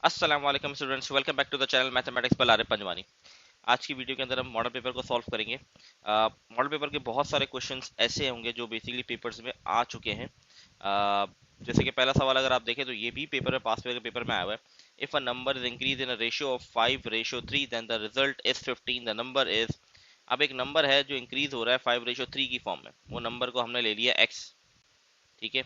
अस्सलाम वालेकुम students, welcome back to the channel mathematics पर आरिफ पंजवानी। आज की वीडियो के अंदर हम मॉडल पेपर को सॉल्व करेंगे। मॉडल पेपर के बहुत सारे क्वेश्चंस ऐसे होंगे जो बेसिकली पेपर्स में आ चुके हैं। जैसे कि पहला सवाल अगर आप देखें तो ये भी पेपर में, पास पेपर के पेपर में आया हुआ है। If a number is increase in a ratio of 5:3 then the result is 15। The number is, अब एक नंबर है जो इंक्रीज हो रहा है 5:3 की फॉर्म में। वो नंबर को हमने ले लिया x, ठीक है,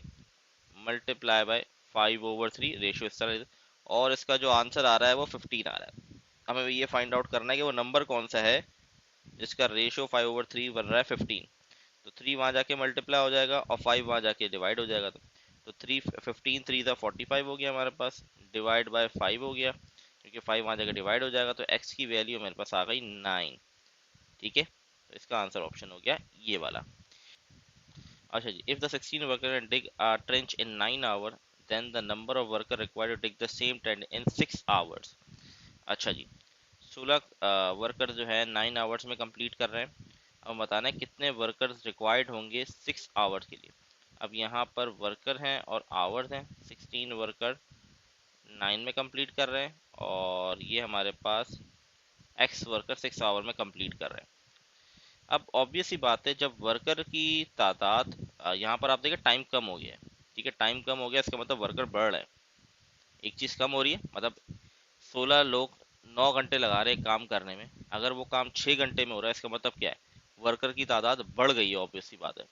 मल्टीप्लाई बाय 5/3 रेशियो इस तरह, और इसका जो आंसर आ रहा है वो 15 आ रहा है। हमें ये फाइंड आउट करना है कि वो नंबर कौन सा है जिसका रेशियो 5/3 बन रहा है 15। तो 3 वहां जाके मल्टीप्लाई हो जाएगा और 5 वहां जाके डिवाइड हो जाएगा। तो 3 15 3 ज़ा 45 हो गया हमारे पास, डिवाइड बाय 5 हो गया, क्योंकि 5 वहां जाके डिवाइड हो जाएगा। तो x की वैल्यू मेरे पास आ गई 9। ठीक है, तो इसका आंसर ऑप्शन हो गया ये वाला। अच्छा जी, if the 16 worker can dig a trench in 9 hour then the number of worker required to dig the same trench in 6 hours. अच्छा जी, 16 वर्कर जो है 9 आवर्स में कंप्लीट कर रहे हैं। अब बताना है कितने वर्कर्स रिक्वायर्ड होंगे 6 आवर्स के लिए। अब यहाँ पर वर्कर हैं और आवर्स हैं। 16 वर्कर 9 में कंप्लीट कर रहे हैं और ये हमारे पास एक्स वर्कर 6 आवर में कंप्लीट कर रहे हैं। अब ऑब्वियस सी बात है, जब वर्कर की तादाद, यहाँ पर आप देखिए टाइम कम हो गया है। ठीक है, टाइम कम हो गया, इसका मतलब वर्कर बढ़ रहा है। एक चीज़ कम हो रही है, मतलब 16 लोग 9 घंटे लगा रहे हैं काम करने में, अगर वो काम 6 घंटे में हो रहा है, इसका मतलब क्या है, वर्कर की तादाद बढ़ गई है, ऑब्वियस सी बात है।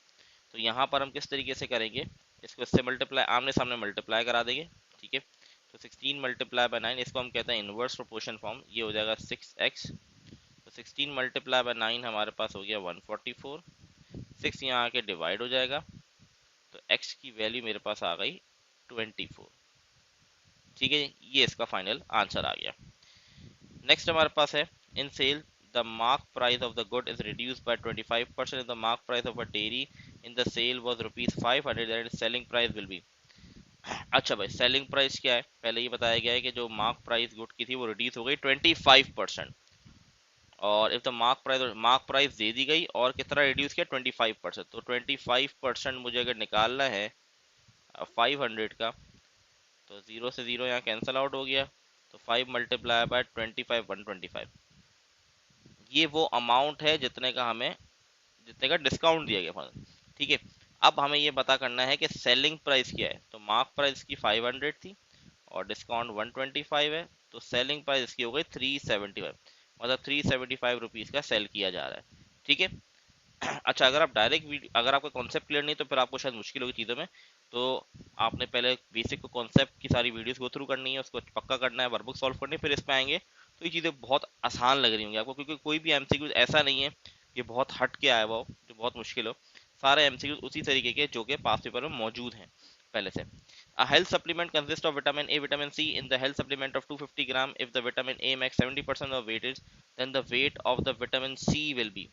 तो यहाँ पर हम किस तरीके से करेंगे, इसको इससे मल्टीप्लाई, आमने सामने मल्टीप्लाई करा देंगे। ठीक है, तो 16 मल्टीप्लाई बाय 9, इसको हम कहते हैं इनवर्स प्रोपोर्शन फॉर्म। ये हो जाएगा 6x। तो 16 मल्टीप्लाई बाय 9 हमारे पास हो गया 144। 6 यहाँ आके डिवाइड हो जाएगा, तो x की वैल्यू मेरे पास आ गई 24। ठीक है, ये इसका फाइनल आंसर आ गया। नेक्स्ट हमारे पास है, in sale the mark price of the good is reduced by 25%। The mark price of a dairy in the sale was ₹500 that is selling price will be. अच्छा भाई, सेलिंग प्राइस क्या है, पहले ये बताया गया है कि जो मार्क प्राइस गुड की थी वो रिड्यूस हो गई 25%। और इफ द मार्क प्राइस दे दी गई और कितना रिड्यूस किया, 25%। तो 25% मुझे अगर निकालना है 500 का, तो जीरो से जीरो यहाँ कैंसिल आउट हो गया। तो 5 मल्टीप्लाई बाय 25, 125। ये वो अमाउंट है जितने का हमें, जितने का डिस्काउंट दिया गया। ठीक है, अब हमें ये पता करना है कि सेलिंग प्राइस क्या है। तो मार्क प्राइस की 500 थी और डिस्काउंट 125 है, तो सेलिंग प्राइस इसकी हो गई 375। मतलब 375 रुपीज़ का सेल किया जा रहा है। ठीक है, अच्छा, अगर आप डायरेक्ट, अगर आपका कॉन्सेप्ट क्लियर नहीं तो फिर आपको शायद मुश्किल होगी चीज़ों में। तो आपने पहले बेसिक को कॉन्सेप्ट की सारी वीडियोस गो थ्रू करनी है, उसको पक्का करना है, वर्कबुक सॉल्व करनी है, फिर इस पे आएंगे तो ये चीज़ें बहुत आसान लग रही होंगी आपको, क्योंकि कोई भी एमसीक्यू ऐसा नहीं है कि बहुत हट के आया हुआ हो, जो बहुत मुश्किल हो। सारे एमसीक्यू उसी तरीके के जो कि पास पेपर में मौजूद हैं पहले से। A health supplement consists of vitamin A, vitamin C. In the health supplement of 250 gram, if the vitamin A makes 70% of weightage, then the weight of the vitamin C will be।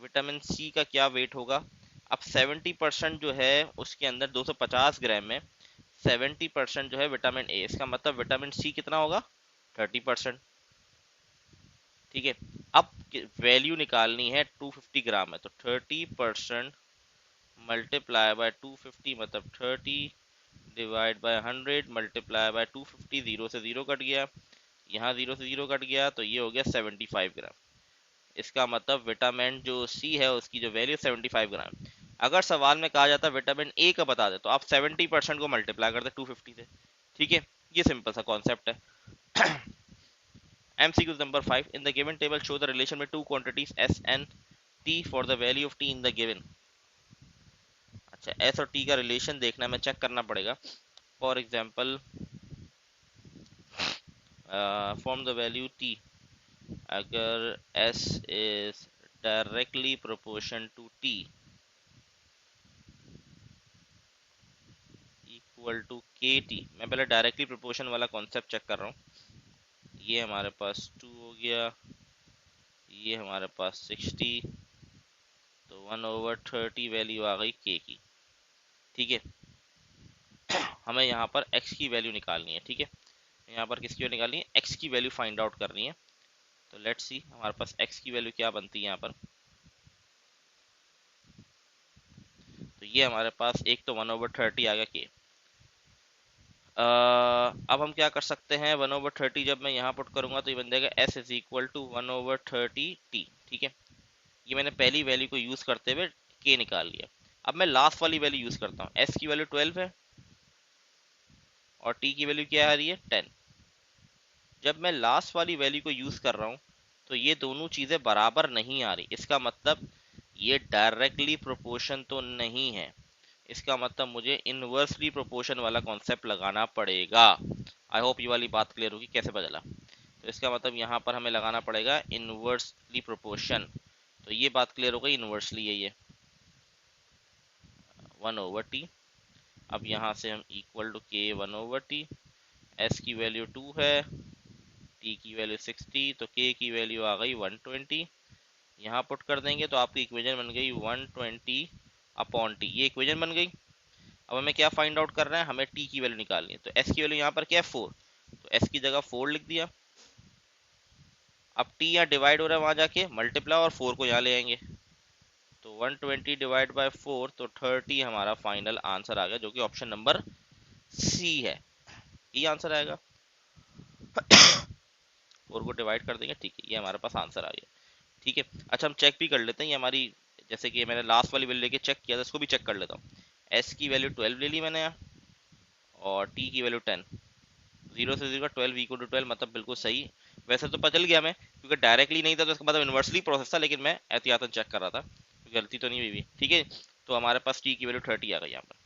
Vitamin C का क्या wait होगा। अब 70% जो है उसके अंदर 250 ग्राम में 70% जो है विटामिन ए, इसका मतलब विटामिन सी कितना होगा, 30%। ठीक है, अब वैल्यू निकालनी है 250 ग्राम में, तो 30% मल्टीप्लाई बाय 250 मतलब 30 divide by 100 multiply by 250। Zero से जीरो कट गया, यहाँ जीरो से जीरो कट गया, तो ये हो गया 75 ग्राम। इसका मतलब विटामिन जो सी है उसकी जो वैल्यू 75 ग्राम। अगर सवाल में कहा जाता विटामिन ए का बता दे, तो आप 70% को मल्टीप्लाई कर दे 250 से। ठीक है, ये सिंपल सा कॉन्सेप्ट है। MCQ number 5, in the given table show the relation में two quantities S and T for the value of T in the given. अच्छा, S और T का रिलेशन देखना, मैं चेक करना पड़ेगा। For example, form the value T, अगर S is directly proportion to T equal to K T. मैं पहले डायरेक्टली प्रोपोर्शन वाला कॉन्सेप्ट चेक कर रहा हूँ। ये हमारे पास 2 हो गया, ये हमारे पास 60, तो 1/30 वैल्यू आ गई के की। ठीक है, हमें यहाँ पर x की वैल्यू निकालनी है। ठीक है, यहाँ पर किसकी वैल्यू निकालनी है, x की वैल्यू फाइंड आउट करनी है। तो लेट्स सी हमारे पास x की वैल्यू क्या बनती है यहाँ पर। तो ये हमारे पास एक तो 1/30 आ गया के, अब हम क्या कर सकते हैं, 1/30 जब मैं यहाँ पुट करूंगा तो ये बन जाएगा s is equal to 1/30t। ठीक है, ये मैंने पहली वैल्यू को यूज करते हुए k निकाल लिया। अब मैं लास्ट वाली वैल्यू यूज करता हूँ, s की वैल्यू 12 है और t की वैल्यू क्या आ रही है 10। जब मैं लास्ट वाली वैल्यू को यूज कर रहा हूँ तो ये दोनों चीजें बराबर नहीं आ रही, इसका मतलब ये डायरेक्टली प्रोपोर्शन तो नहीं है, इसका मतलब मुझे इनवर्सली प्रोपोर्शन वाला कॉन्सेप्ट लगाना पड़ेगा। आई होप ये वाली बात क्लियर होगी कैसे बदला। तो इसका मतलब यहाँ पर हमें लगाना पड़ेगा इनवर्सली प्रोपोर्शन। तो ये बात क्लियर हो गई, इनवर्सली है ये 1/t। अब यहाँ से हम equal to k 1/t, s की वैल्यू 2 है, t की वैल्यू 60, तो k की वैल्यू आ गई 120। यहाँ पुट कर देंगे तो आपकी इक्वेशन बन गई 120/t, ये इक्वेशन बन गई। अब हमें क्या फाइंड आउट करना है, हमें t की वैल्यू निकालनी है। तो s की वैल्यू यहाँ पर क्या है 4, तो s की जगह 4 लिख दिया। अब t यहाँ डिवाइड हो रहा है, वहां जाके मल्टीप्लाई और 4 को यहाँ ले आएंगे, तो 120 डिवाइड बाय 4, तो 30 हमारा फाइनल आंसर आ गया, जो कि ऑप्शन नंबर सी है, ये आंसर आएगा। 4 को डिवाइड कर देंगे, ठीक है, ये हमारे पास आंसर आ गया। ठीक है, अच्छा हम चेक भी कर लेते हैं, ये हमारी जैसे कि मैंने लास्ट वाली वैल्यू लेके चेक किया था, इसको भी चेक कर लेता हूँ। s की वैल्यू 12 ले ली मैंने यहाँ, और t की वैल्यू 10, 0 से 0 का 12 इक्वल टू 12, मतलब बिल्कुल सही। वैसे तो पता चल गया मैं, क्योंकि डायरेक्टली नहीं था तो इसका मतलब इन्वर्सली प्रोसेस था, लेकिन मैं एहतियातन चेक कर रहा था, गलती तो नहीं हुई भी। ठीक है, तो हमारे पास t की वैल्यू 30 आ गई यहाँ पर।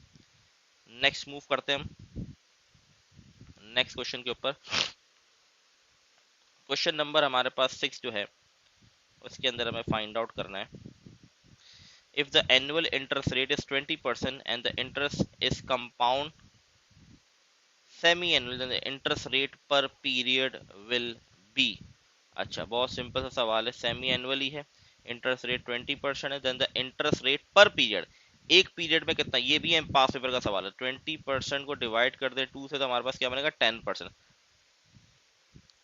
नेक्स्ट मूव करते हैं हम नेक्स्ट क्वेश्चन के ऊपर। क्वेश्चन नंबर हमारे पास 6 जो है, उसके अंदर हमें फाइंड आउट करना है, if the annual interest rate is 20% and the interest is compound semi-annual, then the interest rate per period will be। अच्छा, बहुत सिंपल सा सवाल है, सेमी एनुअली है, इंटरेस्ट रेट 20% है, देन द इंटरेस्ट रेट पर पीरियड, एक पीरियड में कितना, ये भी पास पेपर का सवाल है। 20% को डिवाइड कर दे 2 से, तो हमारे पास क्या बनेगा 10%।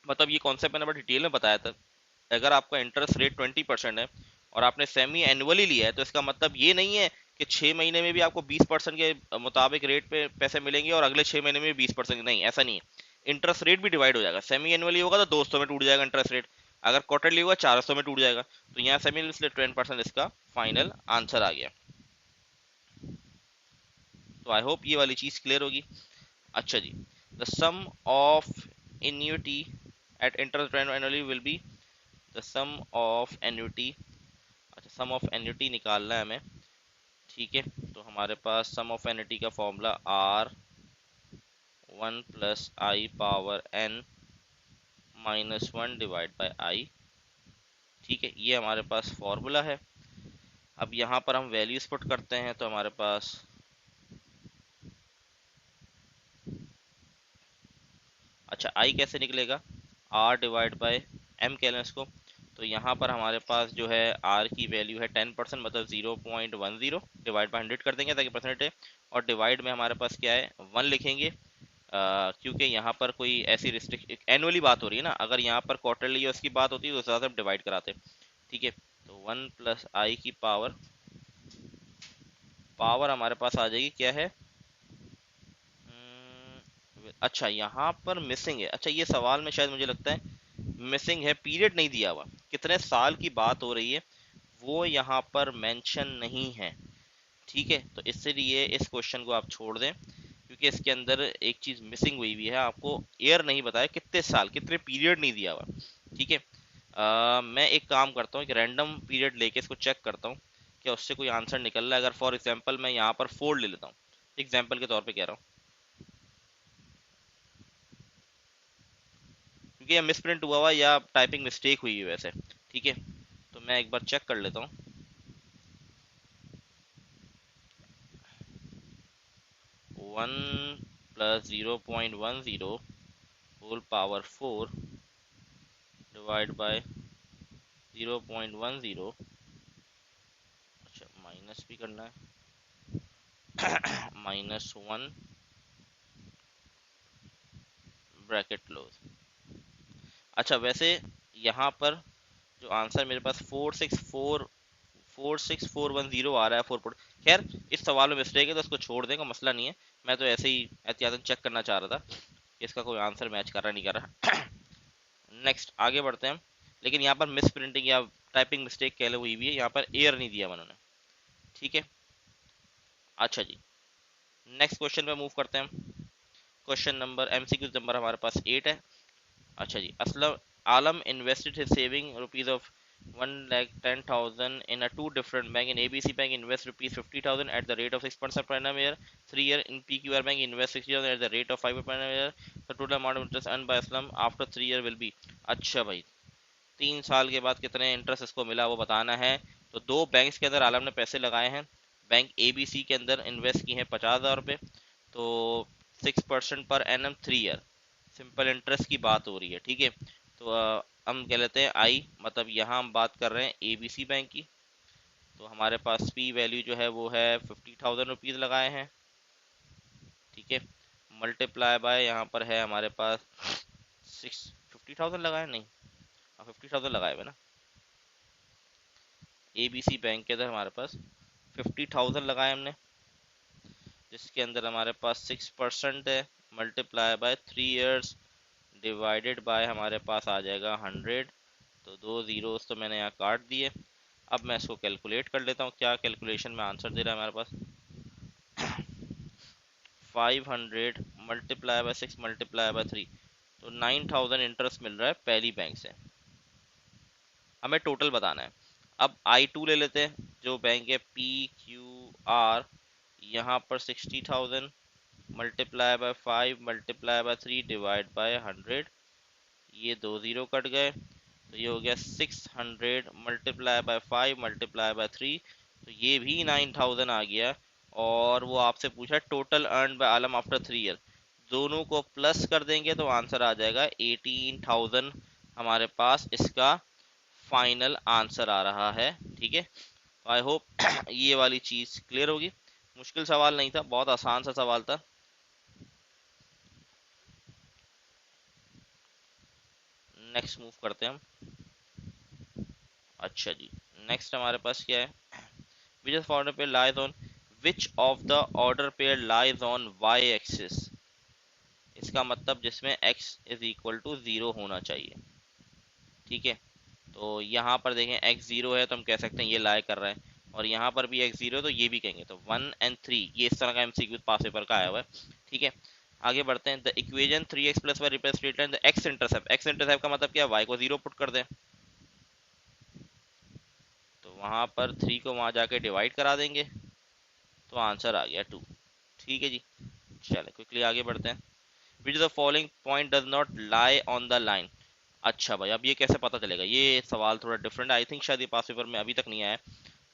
मतलब ये कॉन्सेप्ट मैंने बड़ा डिटेल में बताया था। अगर आपका इंटरेस्ट रेट 20% है और आपने सेमी एनुअली लिया है, तो इसका मतलब ये नहीं है कि 6 महीने में भी आपको 20% के मुताबिक रेट पे पैसे मिलेंगे और अगले 6 महीने में भी 20%, नहीं, ऐसा नहीं है। इंटरेस्ट रेट भी डिवाइड हो जाएगा, सेमी एनुअली होगा तो 200 में टूट जाएगा इंटरेस्ट रेट, अगर क्वार्टरली होगा 400 में टूट जाएगा। तो यहाँ सेमी, इसलिए 10% इसका फाइनल आंसर आ गया। तो आई होप ये वाली चीज क्लियर होगी। अच्छा जी, the sum of annuity at interest rate annually will be the sum of annuity. अच्छा, सम ऑफ एन्युटी निकालना है हमें। ठीक है, तो हमारे पास सम ऑफ एन्युटी का formula R1 plus I power n -1 divide by I. ठीक है, ये हमारे पास फॉर्मूला है। अब यहाँ पर हम वैल्यूज पुट करते हैं, तो हमारे पास अच्छा आई कैसे निकलेगा, R डिवाइड बाई m कह लें इसको। तो यहाँ पर हमारे पास जो है R की वैल्यू है 10%, मतलब 0.10 डिवाइड बाई 100 कर देंगे ताकि परसेंटेज है, और डिवाइड में हमारे पास क्या है 1 लिखेंगे। क्योंकि यहाँ पर कोई ऐसी रिस्ट्रिक्ट एनुअली बात हो रही है ना, अगर यहाँ पर क्वार्टरली उसकी बात होती है तो ज़्यादा हम डिवाइड कराते। ठीक है, तो 1 प्लस आई की पावर पावर हमारे पास आ जाएगी क्या है, अच्छा यहाँ पर मिसिंग है। अच्छा, ये सवाल में शायद मुझे लगता है मिसिंग है, पीरियड नहीं दिया हुआ, कितने साल की बात हो रही है वो यहाँ पर मेंशन नहीं है। ठीक है, तो इसलिए इस क्वेश्चन को आप छोड़ दें, क्योंकि इसके अंदर एक चीज मिसिंग हुई हुई है, आपको ईयर नहीं बताया, कितने साल, कितने पीरियड नहीं दिया हुआ। ठीक है, मैं एक काम करता हूँ, एक रैंडम पीरियड लेके इसको चेक करता हूँ क्या उससे कोई आंसर निकल रहा है। अगर फॉर एग्जाम्पल मैं यहाँ पर 4 ले लेता हूँ, एग्जाम्पल के तौर पे कह रहा हूँ, क्योंकि ये मिसप्रिंट हुआ हुआ या टाइपिंग मिस्टेक हुई है वैसे। ठीक है, तो मैं एक बार चेक कर लेता हूँ। 1 plus 0.10 whole power 4 divide by 0.10। अच्छा, माइनस भी करना है, -1 ब्रैकेट क्लोज। अच्छा, वैसे यहाँ पर जो आंसर मेरे पास 46410 आ रहा है, 4 खैर इस सवाल में मिस्टेक है तो उसको छोड़ देंगे, मसला नहीं है। मैं तो ऐसे ही एहतियातन चेक करना चाह रहा था कि इसका कोई आंसर मैच कर रहा नहीं कर रहा। नेक्स्ट आगे बढ़ते हैं। लेकिन यहाँ पर मिस प्रिंटिंग या टाइपिंग मिस्टेक कह लो हुई भी है, यहाँ पर एयर नहीं दिया उन्होंने, ठीक है। अच्छा जी, नेक्स्ट क्वेश्चन पे मूव करते हैं। क्वेश्चन नंबर एमसीक्यू नंबर हमारे पास 8 है। अच्छा जी, असलम आलम invested his saving rupees of 1,10,000 in a two different bank. In ABC Bank invest rupees 50,000 at the rate of 6% per annum year. 3 year in PQR Bank invest 60,000 at the rate of 5% per annum year. The total amount of interest earned by Aslam after 3 year will be। अच्छा भाई, 3 साल के बाद कितने interest इसको मिला वो बताना है। तो दो बैंक्स के अंदर आलम ने पैसे लगाए हैं। बैंक ABC के अंदर इन्वेस्ट किए हैं 50,000 रुपये, तो 6% per annum 3 year, simple interest की बात हो रही है, ठीक है। तो हम कह लेते हैं आई, मतलब यहाँ हम बात कर रहे हैं ABC बैंक की। तो हमारे पास पी वैल्यू जो है वो है 50,000 रुपीज़ लगाए हैं, ठीक है। मल्टीप्लाई बाय यहाँ पर है हमारे पास 50,000 लगाए, नहीं 50,000 लगाए हुए ना। ABC बैंक के अंदर हमारे पास 50,000 लगाए हमने, जिसके अंदर हमारे पास 6% है, multiply by 3 years divided by हमारे पास आ जाएगा 100। तो 2 जीरोस तो मैंने यहाँ काट दिए। अब मैं इसको कैलकुलेट कर लेता हूँ, क्या कैलकुलेशन में आंसर दे रहा है हमारे पास। 500 मल्टीप्लाई बाय 6 मल्टीप्लाई बाय 3, तो 9,000 इंटरेस्ट मिल रहा है पहली बैंक से। हमें टोटल बताना है। अब I2 ले लेते हैं, जो बैंक है PQR। यहाँ पर 60,000 multiply by 5 multiply by 3 divide by 100, ये 2 जीरो कट गए, तो ये हो गया 600 मल्टीप्लाई बाय 5 मल्टीप्लाई बाय 3, तो ये भी 9,000 आ गया। और वो आपसे पूछा total earn by Alam after 3 year, दोनों को प्लस कर देंगे तो आंसर आ जाएगा 18,000। हमारे पास इसका फाइनल आंसर आ रहा है, ठीक है। आई होप ये वाली चीज क्लियर होगी। मुश्किल सवाल नहीं था, बहुत आसान सा सवाल था। नेक्स्ट मूव करते हैं हम। अच्छा जी, नेक्स्ट हमारे पास क्या है, which is order pair lies on which of the order pair lies on Y axis. इसका मतलब जिसमें x इज इक्वल टू 0 होना चाहिए, ठीक है। तो यहाँ पर देखें x 0 है तो हम कह सकते हैं ये लाई कर रहा है, और यहाँ पर भी x 0 है तो ये भी कहेंगे। तो 1 और 3 ये इस तरह का MCQ पास पेपर का आया हुआ है, ठीक है। आगे बढ़ते हैं। The equation 3x plus Y replace the x intercept. x intercept का मतलब क्या है, y को 0 पुट कर दें, तो वहां पर 3 को वहां जाके डिवाइड करा देंगे, तो आंसर आ गया 2, ठीक है जी। चले क्विकली आगे बढ़ते हैं। Which the following point does not lie on the line. अच्छा भाई, अब ये कैसे पता चलेगा, ये सवाल थोड़ा डिफरेंट है, आई थिंक शायद ये पास पेपर में अभी तक नहीं आया है।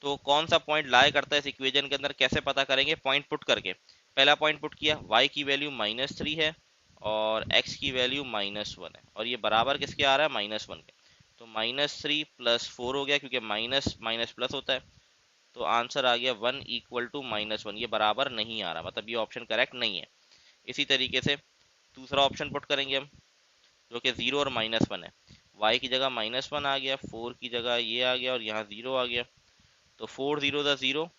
तो कौन सा पॉइंट लाई करता है इस इक्वेशन के अंदर, कैसे पता करेंगे, पॉइंट पुट करके। पहला पॉइंट पुट किया, y की वैल्यू -3 है और x की वैल्यू -1 है, और ये बराबर किसके आ रहा है, -1 के। तो -3 + 4 हो गया, क्योंकि माइनस माइनस प्लस होता है, तो आंसर आ गया 1 = -1। ये बराबर नहीं आ रहा, मतलब ये ऑप्शन करेक्ट नहीं है। इसी तरीके से दूसरा ऑप्शन पुट करेंगे हम, जो कि 0 और -1 है। y की जगह -1 आ गया, 4 की जगह ये आ गया, और यहाँ 0 आ गया, तो 4 0 0,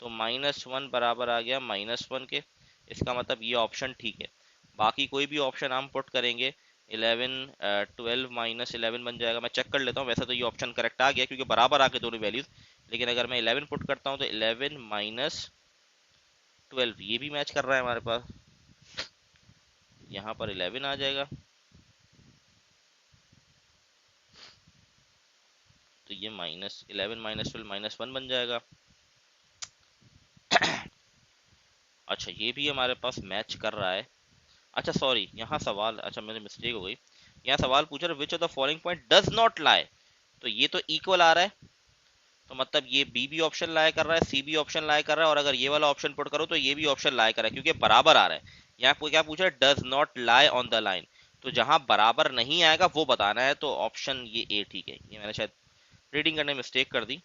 तो -1 बराबर आ गया -1 के। इसका मतलब ये ऑप्शन ठीक है। बाकी कोई भी ऑप्शन हम पुट करेंगे, 11 12 -11 बन जाएगा। मैं चेक कर लेता हूँ, वैसे तो ये ऑप्शन करेक्ट आ गया क्योंकि बराबर आ गए दोनों वैल्यूज। लेकिन अगर मैं 11 पुट करता हूँ तो 11 -12 ये भी मैच कर रहा है हमारे पास, यहाँ पर 11 आ जाएगा, तो ये -11 -12 -1 बन जाएगा। अच्छा, ये भी हमारे पास मैच कर रहा है। अच्छा सॉरी, यहाँ सवाल, अच्छा मेरी मिस्टेक हो गई। यहाँ सवाल पूछ रहा है विच of the following point does not lie. तो ये तो इक्वल आ रहा है, तो मतलब ये बी भी ऑप्शन लाई कर रहा है, सी भी ऑप्शन लाई कर रहा है, और अगर ये वाला ऑप्शन पुट करो तो ये भी ऑप्शन लाई कर रहा है, क्योंकि बराबर आ रहा है। यहाँ क्या पूछा है, does not lie on the line, तो जहां बराबर नहीं आएगा वो बताना है। तो ऑप्शन ये ए ठीक है। ये मैंने शायद रीडिंग करने में मिस्टेक कर दी,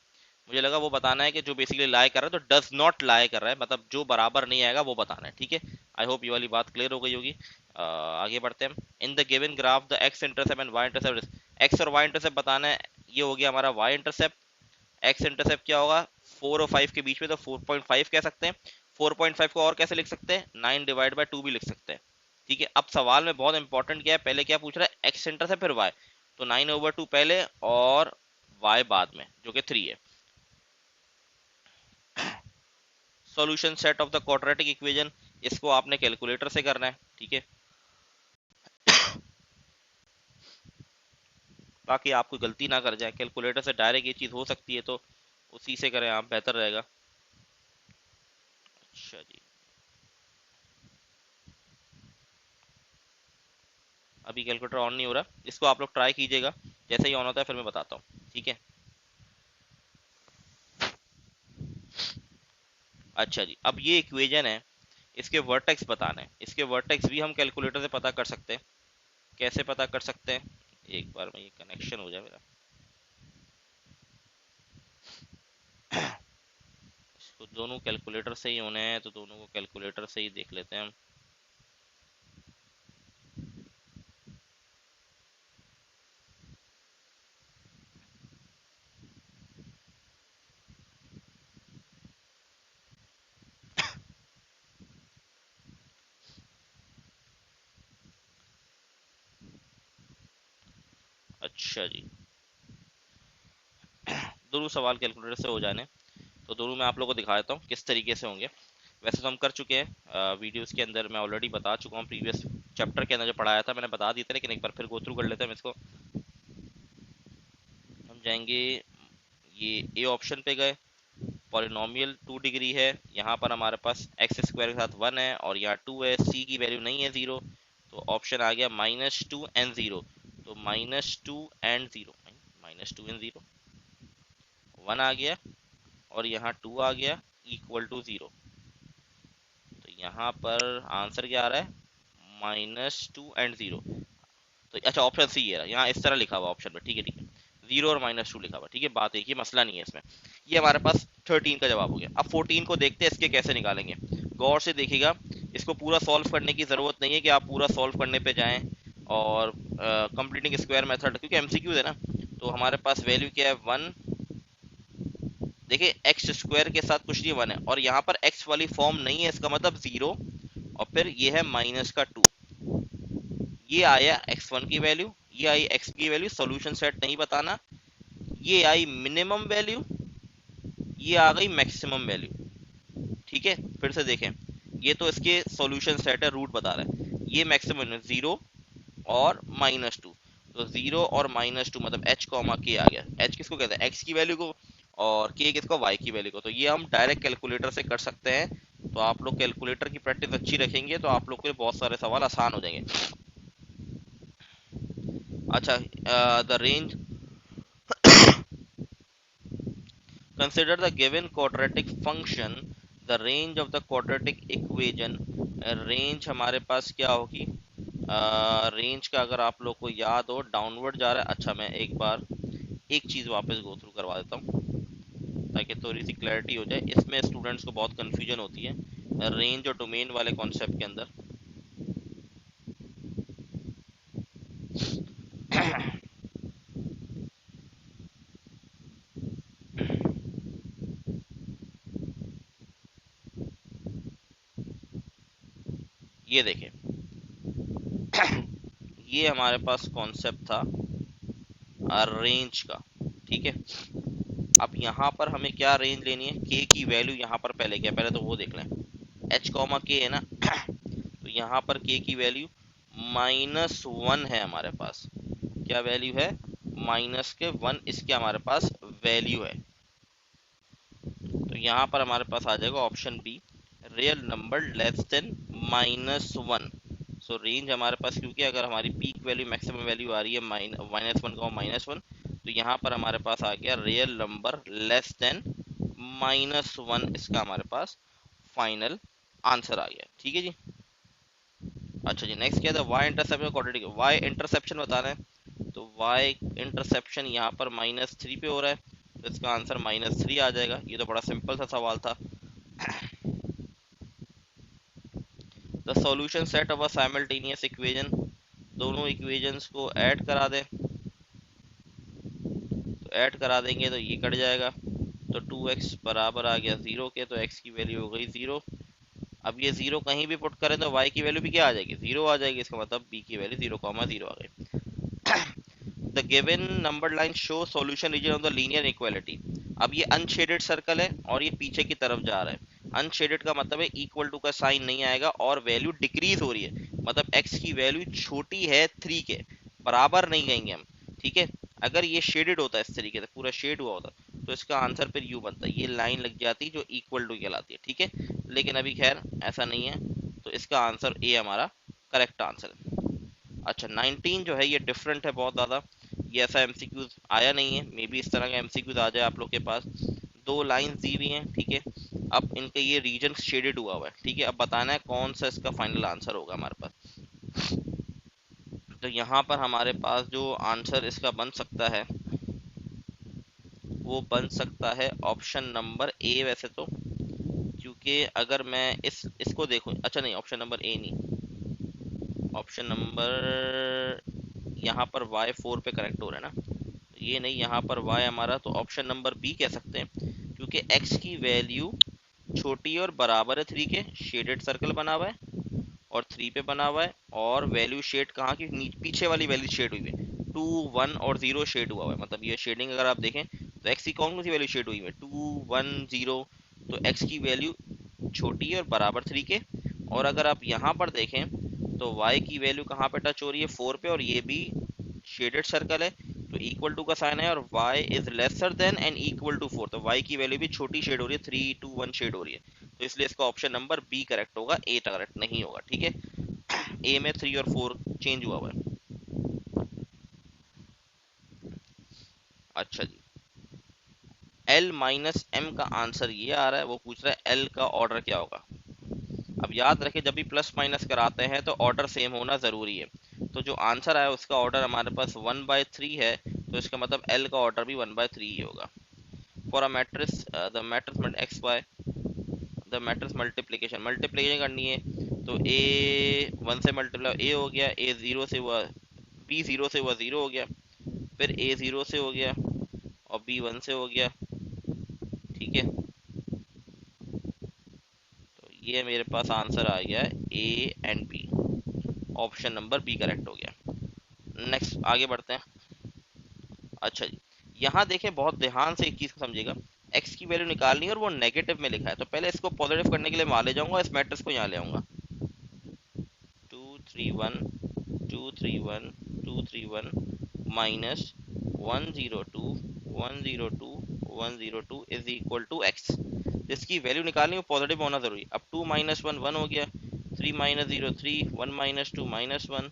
मुझे लगा वो बताना है कि जो बेसिकली लाई कर रहा है, तो डज नॉट लाई कर रहा है, मतलब जो बराबर नहीं आएगा वो बताना है, ठीक है। आई होप ये वाली बात क्लियर हो गई होगी। आगे बढ़ते हैं। In the given graph the X intercept and Y intercept, X और वाई इंटरसेप्ट बताना है। ये हो गया हमारा वाई इंटरसेप्ट, एक्स इंटरसेप्ट क्या होगा 4 और 5 के बीच में, तो 4.5 कह सकते हैं। 4.5 को और कैसे लिख सकते हैं, 9/2 भी लिख सकते हैं। ठीक है, अब सवाल में बहुत इंपॉर्टेंट क्या है, पहले क्या पूछ रहा है, एक्स सेंटर से फिर वाई, तो 9/2 पहले और वाई बाद में, जो कि 3 है। Solution set of the quadratic equation, इसको आपने कैलकुलेटर से करना है। ठीक है, ताकि आप कोई गलती ना कर जाए, कैलकुलेटर से डायरेक्ट ये चीज हो सकती है, तो उसी से करें आप, बेहतर रहेगा। अच्छा जी, अभी कैलकुलेटर ऑन नहीं हो रहा, इसको आप लोग ट्राई कीजिएगा, जैसे ही ऑन होता है फिर मैं बताता हूँ। ठीक है, अच्छा जी, अब ये इक्वेशन है, इसके वर्टेक्स बताने हैं। इसके वर्टेक्स भी हम कैलकुलेटर से पता कर सकते हैं। कैसे पता कर सकते हैं, एक बार में ये कनेक्शन हो जाए मेरा, इसको दोनों कैलकुलेटर से ही होने हैं, तो दोनों को कैलकुलेटर से ही देख लेते हैं हम। अच्छा जी, दोनों सवाल कैलकुलेटर से हो जाने, तो दोनों मैं आप लोगों को दिखा देता हूँ किस तरीके से होंगे। वैसे तो हम कर चुके हैं वीडियोस के अंदर, मैं ऑलरेडी बता चुका हूँ, प्रीवियस चैप्टर के अंदर जो पढ़ाया था मैंने बता दिया था, लेकिन एक बार फिर गो थ्रू कर लेते हैं हम इसको। हम जाएंगे, ये ए ऑप्शन पे गए, पॉलिनोमियल 2 डिग्री है, यहाँ पर हमारे पास एक्स स्क्वायर के साथ 1 है और यहाँ 2 है, सी की वैल्यू नहीं है 0, तो ऑप्शन आ गया -2 एंड 0, तो -2 एंड 0, -2 एंड 0, 1 आ गया और यहाँ 2 आ गया इक्वल टू 0, तो यहाँ पर आंसर क्या आ रहा है, -2 एंड 0। तो अच्छा, ऑप्शन सी है, यहाँ इस तरह लिखा हुआ ऑप्शन में। ठीक है, ठीक है, 0 और -2 लिखा हुआ। ठीक है, बात एक ही, मसला नहीं है इसमें। ये हमारे पास 13 का जवाब हो गया। अब 14 को देखते हैं इसके कैसे निकालेंगे, गौर से देखिएगा। इसको पूरा सॉल्व करने की जरूरत नहीं है कि आप पूरा सॉल्व करने पे जाएं और कंप्लीटिंग स्क्वायर मेथड, क्योंकि एमसीक्यू है ना, तो हमारे पास वैल्यू क्या है, 1। देखिए एक्स स्क्वायर के साथ कुछ नहीं, 1 है, और यहाँ पर एक्स वाली फॉर्म नहीं है, इसका मतलब 0, और फिर ये है -2, ये आया x1 की वैल्यू, ये आई x की वैल्यू, सॉल्यूशन सेट नहीं बताना, ये आई मिनिमम वैल्यू, ये आ गई मैक्सिमम वैल्यू। ठीक है, फिर से देखें, ये तो इसके सॉल्यूशन सेट है, रूट बता रहा है, ये मैक्सिमम 0 और -2, तो 0 और -2 मतलब h कॉमा k आ गया। h किसको कहते हैं, x की वैल्यू को, और k किसको, y की वैल्यू को। तो ये हम डायरेक्ट कैलकुलेटर से कर सकते हैं। तो आप लोग कैलकुलेटर की प्रैक्टिस अच्छी रखेंगे तो आप लोग के लिए बहुत सारे सवाल आसान हो जाएंगे। अच्छा, the range, consider the given quadratic function, the range of the quadratic equation। Range हमारे पास क्या होगी, रेंज का अगर आप लोग को याद हो, डाउनवर्ड जा रहा है। अच्छा, मैं एक बार एक चीज वापस गो थ्रू करवा देता हूँ ताकि थोड़ी सी क्लैरिटी हो जाए। इसमें स्टूडेंट्स को बहुत कंफ्यूजन होती है रेंज और डोमेन वाले कॉन्सेप्ट के अंदर। ये देखें, ये हमारे पास कॉन्सेप्ट था रेंज का। ठीक है, अब यहाँ पर हमें क्या रेंज लेनी है, के की वैल्यू यहाँ पर पहले क्या, पहले तो वो देख लें, एच कॉमा के है ना, तो यहाँ पर के की वैल्यू -1 है हमारे पास। क्या वैल्यू है, -1, इसके हमारे पास वैल्यू है। तो यहाँ पर हमारे पास आ जाएगा option B, real number less than -1। So range हमारे पास, क्योंकि अगर हमारी पीक वैल्यू मैक्सिमम वैल्यू आ रही है -1, तो यहाँ पर हमारे पास आ गया रियल नंबर लेस देन -1, इसका हमारे पास फाइनल आंसर आ गया। ठीक है जी। अच्छा जी, नेक्स्ट क्या था, Y interception quadratic, Y interception बताना है, तो वाई इंटरसेप्शन यहाँ पर -3 पे हो रहा है, तो इसका आंसर -3 आ जाएगा। ये तो बड़ा सिंपल सा सवाल था। The solution set of a simultaneous equation, दोनों इक्वेशंस को ऐड करा दें, तो ऐड करा देंगे तो ये कट जाएगा, तो 2x बराबर आ गया 0 के, तो x की वैल्यू हो गई 0। अब ये 0 कहीं भी पुट करें तो y की वैल्यू भी क्या आ जाएगी, 0 आ जाएगी। इसका मतलब b की वैल्यू 0,0 आ गई। The given number line show solution region of the linear equality. अब ये अनशेडेड सर्कल है और ये पीछे की तरफ जा रहा है। अनशेडेड का मतलब है इक्वल टू का साइन नहीं आएगा और वैल्यू डिक्रीज हो रही है, मतलब x की वैल्यू छोटी है 3 के, बराबर नहीं कहेंगे हम, ठीक है। अगर ये शेडेड होता है इस तरीके से, पूरा शेड हुआ होता, तो इसका आंसर फिर यू बनता है, ये लाइन लग जाती जो इक्वल टू कहलाती है, ठीक है। लेकिन अभी खैर ऐसा नहीं है, तो इसका आंसर ए हमारा करेक्ट आंसर है। अच्छा 19 जो है ये डिफरेंट है बहुत ज़्यादा, ये ऐसा एमसीक्यूज आया नहीं है, मे बी इस तरह का एमसीक्यूज आ जाए आप लोग के पास। दो लाइंस दी हुई हैं, ठीक है। अब इनके ये रीजन शेडेड हुआ हुआ है, ठीक है। अब बताना है कौन सा इसका फाइनल आंसर होगा हमारे पास। तो यहाँ पर हमारे पास जो आंसर इसका बन सकता है वो बन सकता है ऑप्शन नंबर ए वैसे तो, क्योंकि अगर मैं इसको देखूं, अच्छा नहीं ऑप्शन नंबर ए नहीं, ऑप्शन नंबर यहाँ पर y4 पे करेक्ट हो रहा है ना, ये नहीं, यहाँ पर y हमारा, तो ऑप्शन नंबर बी कह सकते हैं, क्योंकि x की वैल्यू छोटी और बराबर है 3 के, शेडेड सर्कल बना हुआ है और 3 पे बना हुआ है, और वैल्यू शेड कहाँ की, पीछे वाली वैल्यू शेड हुई है, 2 1 और 0 शेड हुआ है, मतलब ये शेडिंग अगर आप देखें तो x की कौन सी वैल्यू शेड हुई है, 2 1 0, तो x की वैल्यू छोटी है और बराबर 3 के। और अगर आप यहाँ पर देखें तो y की वैल्यू कहाँ पे टच हो रही है, 4 पे, और ये भी शेडेड सर्कल है, तो इक्वल टू का साइन है और y is lesser than and equal to 4, तो y की वैल्यू भी छोटी शेड हो रही है, 3 2 1 शेड हो रही है, तो इसलिए इसका ऑप्शन नंबर बी करेक्ट होगा, ए करेक्ट नहीं होगा, ठीक है। ए में 3 और 4 चेंज हुआ हुआ है। अच्छा जी, एल माइनस एम का आंसर ये आ रहा है, वो पूछ रहा है एल का ऑर्डर क्या होगा। अब याद रखें जब भी प्लस माइनस कराते हैं तो ऑर्डर सेम होना ज़रूरी है, तो जो आंसर आया उसका ऑर्डर हमारे पास 1/3 है, तो इसका मतलब एल का ऑर्डर भी 1/3 ही होगा। For a matrix the matrix X Y, the matrix multiplication, multiplication करनी है तो ए 1 से मल्टीप्लाई ए हो गया, ए 0 से हुआ, बी 0 से हुआ 0 हो गया, फिर ए 0 से हो गया और बी 1 से हो गया, ठीक है। तो ये मेरे पास आंसर आ गया है A and B, option number B correct हो गया। नेक्स्ट आगे बढ़ते हैं। अच्छा जी, यहाँ देखें बहुत ध्यान से एक चीज़ को समझिएगा, x की वैल्यू निकालनी है और वो नेगेटिव में लिखा है, तो पहले इसको पॉजिटिव करने के लिए वहाँ ले जाऊंगा, इस मैट्रिक्स को यहाँ ले आऊंगा, 2 3 1 2 3 1 2 3 1 minus 1 0 2 is equal to X, जिसकी वैल्यू निकालनी है पॉजिटिव होना जरूरी। अब 2 माइनस 1 1 हो गया, 3 माइनस 0 3, 1 माइनस 2 -1,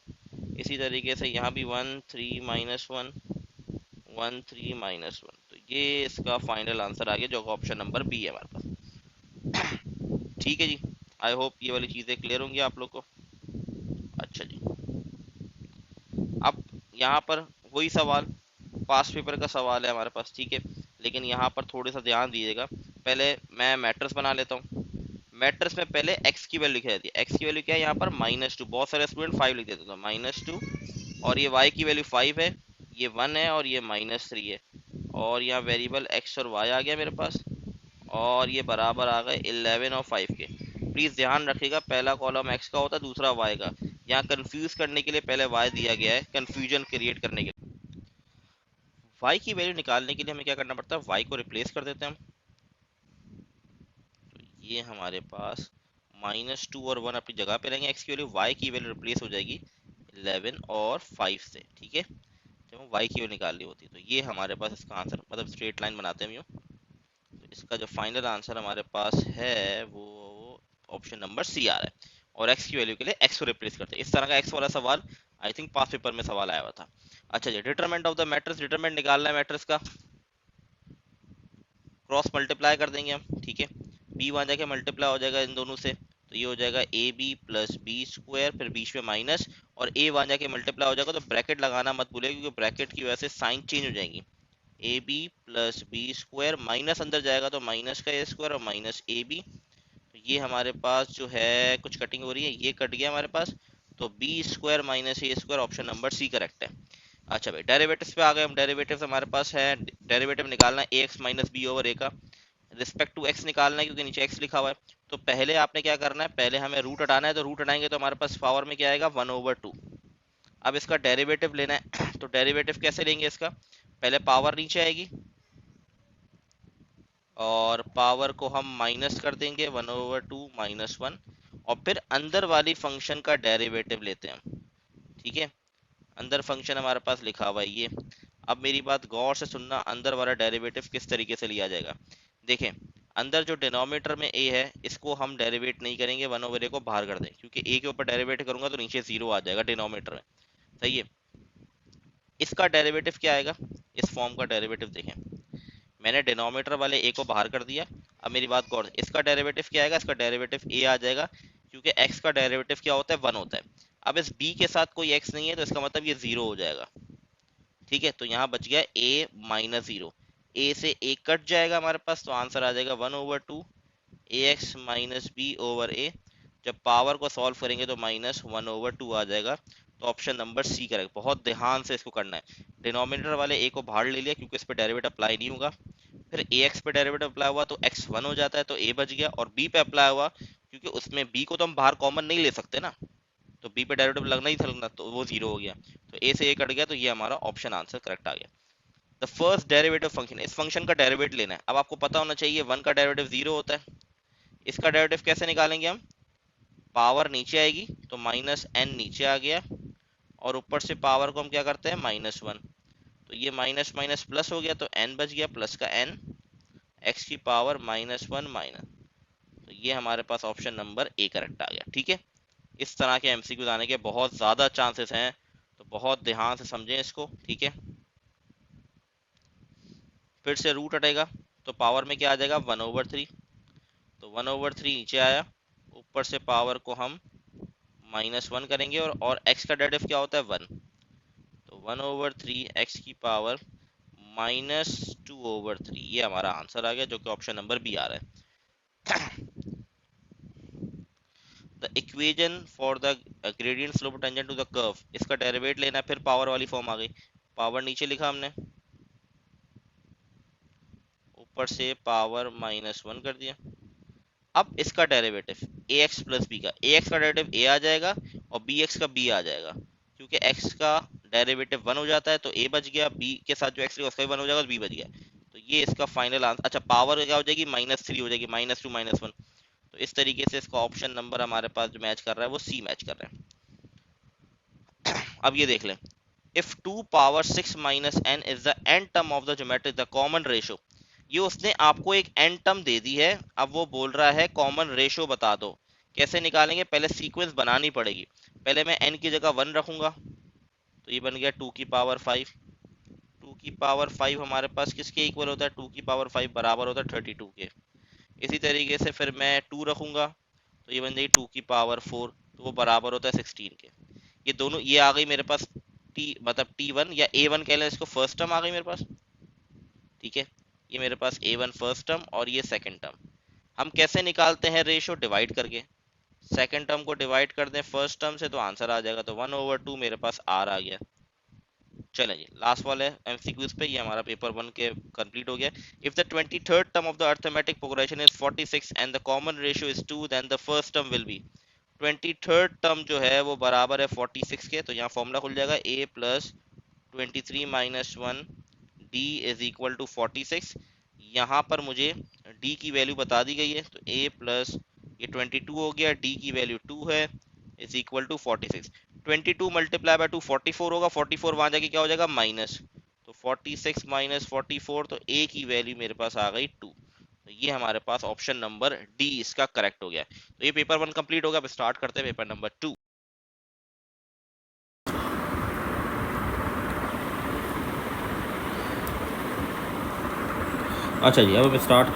इसी तरीके से यहाँ भी 1 3 -1 1 3 -1, तो ये इसका फाइनल आंसर आ गया जो ऑप्शन नंबर बी है हमारे पास। ठीक है जी, आई होप ये वाली चीज़ें क्लियर होंगी आप लोग को। अच्छा जी, अब यहाँ पर वही सवाल, पास्ट पेपर का सवाल है हमारे पास, ठीक है। लेकिन यहाँ पर थोड़ा सा ध्यान दीजिएगा, पहले मैं मैट्रिक्स बना लेता हूँ। मैट्रिक्स में पहले x की वैल्यू लिखी जाती है, x की वैल्यू क्या है यहाँ पर -2, बहुत सारे स्टूडेंट 5 लिख देते हैं, -2, और ये y की वैल्यू 5 है, ये 1 है और ये -3 है, और यहाँ वेरिएबल x और y आ गया मेरे पास, और ये बराबर आ गए 11 और 5 के। प्लीज़ ध्यान रखिएगा पहला कॉलम x का होता है, दूसरा y का, यहाँ कंफ्यूज करने के लिए पहले y दिया गया है, कंफ्यूजन क्रिएट करने के लिए। y की वैल्यू निकालने के लिए हमें क्या करना पड़ता है, y को रिप्लेस कर देते हैं हम, तो ये हमारे पास -2 और 1 अपनी जगह पे रहेंगे, x की वैल्यू, y की वैल्यू रिप्लेस हो जाएगी 11 और 5 से, ठीक है। जब हम y की वैल्यू निकालनी होती है, तो ये हमारे पास इसका आंसर, मतलब स्ट्रेट लाइन बनाते हैं हम यूँ, तो इसका जो फाइनल आंसर हमारे पास है वो ऑप्शन नंबर सी आ रहा है, और x की वैल्यू के लिए x को रिप्लेस करते हैं। इस तरह का x वाला सवाल आई थिंक पास पेपर में सवाल आया हुआ था। अच्छा जी, determinant of the matrix, determinant निकालना है मैट्रिक्स का, क्रॉस मल्टीप्लाई कर देंगे हम, ठीक है। बी वहाँ जाके मल्टीप्लाई हो जाएगा इन दोनों से, तो ये हो जाएगा A B plus B square, फिर बीच में माइनस, और ए वहाँ जाके मल्टीप्लाई हो जाएगा, तो ब्रैकेट लगाना मत भूलिएगा क्योंकि ब्रैकेट की वजह से साइन चेंज हो जाएंगी। A B plus B square, minus अंदर जाएगा तो माइनस का ए स्क्वायर और माइनस ए बी, तो ये हमारे पास जो है कुछ कटिंग हो रही है, ये कट गया हमारे पास, तो B square minus A square, option number C correct है। अच्छा भाई डेरिवेटिव्स पे आ गए हम, डेरिवेटिव्स हमारे पास है, डेरिवेटिव निकालना है ए एक्स माइनस बी ओवर ए का, रिस्पेक्ट टू एक्स निकालना है क्योंकि नीचे एक्स लिखा हुआ है। तो पहले आपने क्या करना है, पहले हमें रूट हटाना है, तो रूट हटाएंगे तो हमारे पास पावर में क्या आएगा 1/2। अब इसका डेरिवेटिव लेना है तो डेरिवेटिव कैसे लेंगे इसका, पहले पावर नीचे आएगी और पावर को हम माइनस कर देंगे 1/2 - 1, और फिर अंदर वाली फंक्शन का डेरिवेटिव लेते हैं हम। ठीक है, अंदर फंक्शन हमारे पास लिखा हुआ है ये। अब मेरी बात गौर से सुनना, अंदर वाला डेरिवेटिव किस तरीके से लिया जाएगा। देखें, अंदर जो डिनोमिनेटर में a है इसको हम डेरिवेट नहीं करेंगे, 1/a को बाहर कर दें, क्योंकि a के ऊपर डेरिवेट करूंगा तो नीचे 0 आ जाएगा डिनोमिनेटर में। सही है, इसका डेरिवेटिव क्या आएगा, इस फॉर्म का डेरिवेटिव देखें, मैंने डिनोमिनेटर वाले a को बाहर कर दिया। अब मेरी बात गौर, इसका डेरिवेटिव क्या आएगा, इसका डेरिवेटिव a आ जाएगा, क्योंकि x का डेरिवेटिव क्या होता है 1 होता है। अब इस b के साथ कोई x नहीं है तो इसका मतलब ये 0 हो जाएगा। ठीक है, तो यहाँ बच गया a-0, a से a कट जाएगा हमारे पास, तो आंसर आ जाएगा 1/2 ax - b/a। जब पावर को सॉल्व करेंगे तो -1/2 आ जाएगा। तो ऑप्शन नंबर सी करेक्ट। बहुत ध्यान से इसको करना है। डिनोमिनेटर वाले a को बाहर ले लिया क्योंकि इस पे डेरिवेटिव अप्लाई नहीं होगा, फिर ax पे डेरिवेटिव अप्लाई हुआ तो x 1 हो जाता है, तो a बच गया, और b पे अप्लाई हुआ क्योंकि उसमें b को तो हम बाहर कॉमन नहीं ले सकते ना, तो b पे डेरिवेटिव लगना ही था, लगना, तो वो 0 हो गया, तो a से a कट गया, तो ये हमारा ऑप्शन आंसर करेक्ट आ गया। द फर्स्ट डेरिवेटिव फंक्शन, इस फंक्शन का डेरिवेटिव लेना है। अब आपको पता होना चाहिए 1 का डेरिवेटिव 0 होता है। इसका डेरिवेटिव कैसे निकालेंगे हम, पावर नीचे आएगी तो -n नीचे आ गया, और ऊपर से पावर को हम क्या करते हैं -1, तो ये माइनस माइनस प्लस हो गया, तो n बच गया, प्लस का n, x की पावर -1 माइनस, तो ये हमारे पास ऑप्शन नंबर ए करेक्ट आ गया। ठीक है, इस तरह के एमसीक्यू आने के बहुत ज़्यादा चांसेस हैं, तो बहुत ध्यान से समझें इसको। ठीक है, फिर से रूट हटेगा तो पावर में क्या आ जाएगा 1/3, तो 1/3 नीचे आया, ऊपर से पावर को हम -1 करेंगे, और x का डेरिवेटिव क्या होता है 1, तो 1/3 x की पावर -2/3, ये हमारा आंसर आ गया, जो कि ऑप्शन नंबर बी आ रहा है। The equation for the gradient slope tangent to the curve, इसका डेरिवेट लेना है, फिर पावर वाली फॉर्म आ गई, पावर नीचे लिखा हमने, ऊपर से पावर -1 कर दिया। अब इसका डेरिवेटिव ax प्लस बी का, ax का डेरिवेटिव a आ जाएगा और bx का b आ जाएगा, क्योंकि x का डेरिवेटिव 1 हो जाता है तो a बच गया, b के साथ जो x लिखा उसका भी 1 हो जाएगा तो b बच गया। तो ये इसका फाइनल आंसर। अच्छा, पावर क्या हो जाएगी -3 हो जाएगी, -2 -1, तो इस तरीके से इसका ऑप्शन नंबर हमारे पास जो मैच कर रहा है वो सी मैच कर रहा है। अब ये देख लें, if 2 power 6 minus n is the n term of the geometry the common ratio, ये उसने आपको एक n टर्म दे दी है, अब वो बोल रहा है कॉमन रेशो बता दो। कैसे निकालेंगे, पहले सीक्वेंस बनानी पड़ेगी। पहले मैं n की जगह 1 रखूंगा, तो ये बन गया 2 की पावर 5। 2 की पावर 5 हमारे पास किसके इक्वल होता है, 2 की पावर 5 बराबर होता है 32 के। इसी तरीके से फिर मैं 2 रखूंगा, तो ये बन जाएगी 2 की पावर 4, तो वो बराबर होता है 16 के। ये दोनों, ये आ गई मेरे पास टी, मतलब T1 या A1 कह लें इसको, फर्स्ट टर्म आ गई मेरे पास। ठीक है, ये मेरे पास A1 फर्स्ट टर्म और ये सेकंड टर्म। हम कैसे निकालते हैं रेशो, डिवाइड करके, सेकंड टर्म को डिवाइड कर दें फर्स्ट टर्म से तो आंसर आ जाएगा, तो 1/2 मेरे पास आर आ गया। चलें जी, लास्ट वाले एमसीक्यूज पे, ये हमारा पेपर 1 के कंप्लीट हो गया। If the 23rd term of the arithmetic progression is 46 and the common ratio is 2, then the first term will be, 23rd term जो है वो बराबर है 46 के, तो यहाँ फॉर्मूला खुल जाएगा a plus 23 minus 1 d is equal to 46। यहाँ पर मुझे d की वैल्यू बता दी गई है, तो a प्लस ये 22 हो गया, d की वैल्यू 2 है, is equal to 46। 22 multiply by 2 44 होगा, 44 वहां जाके क्या हो जाएगा माइनस, तो 46 माइनस 44, तो a की वैल्यू मेरे पास आ गई 2। तो ये हमारे पास ऑप्शन नंबर डी इसका करेक्ट हो गया। तो ये पेपर 1 कंप्लीट हो गया। अब स्टार्ट करते हैं पेपर नंबर 2। अच्छा जी, अब हम स्टार्ट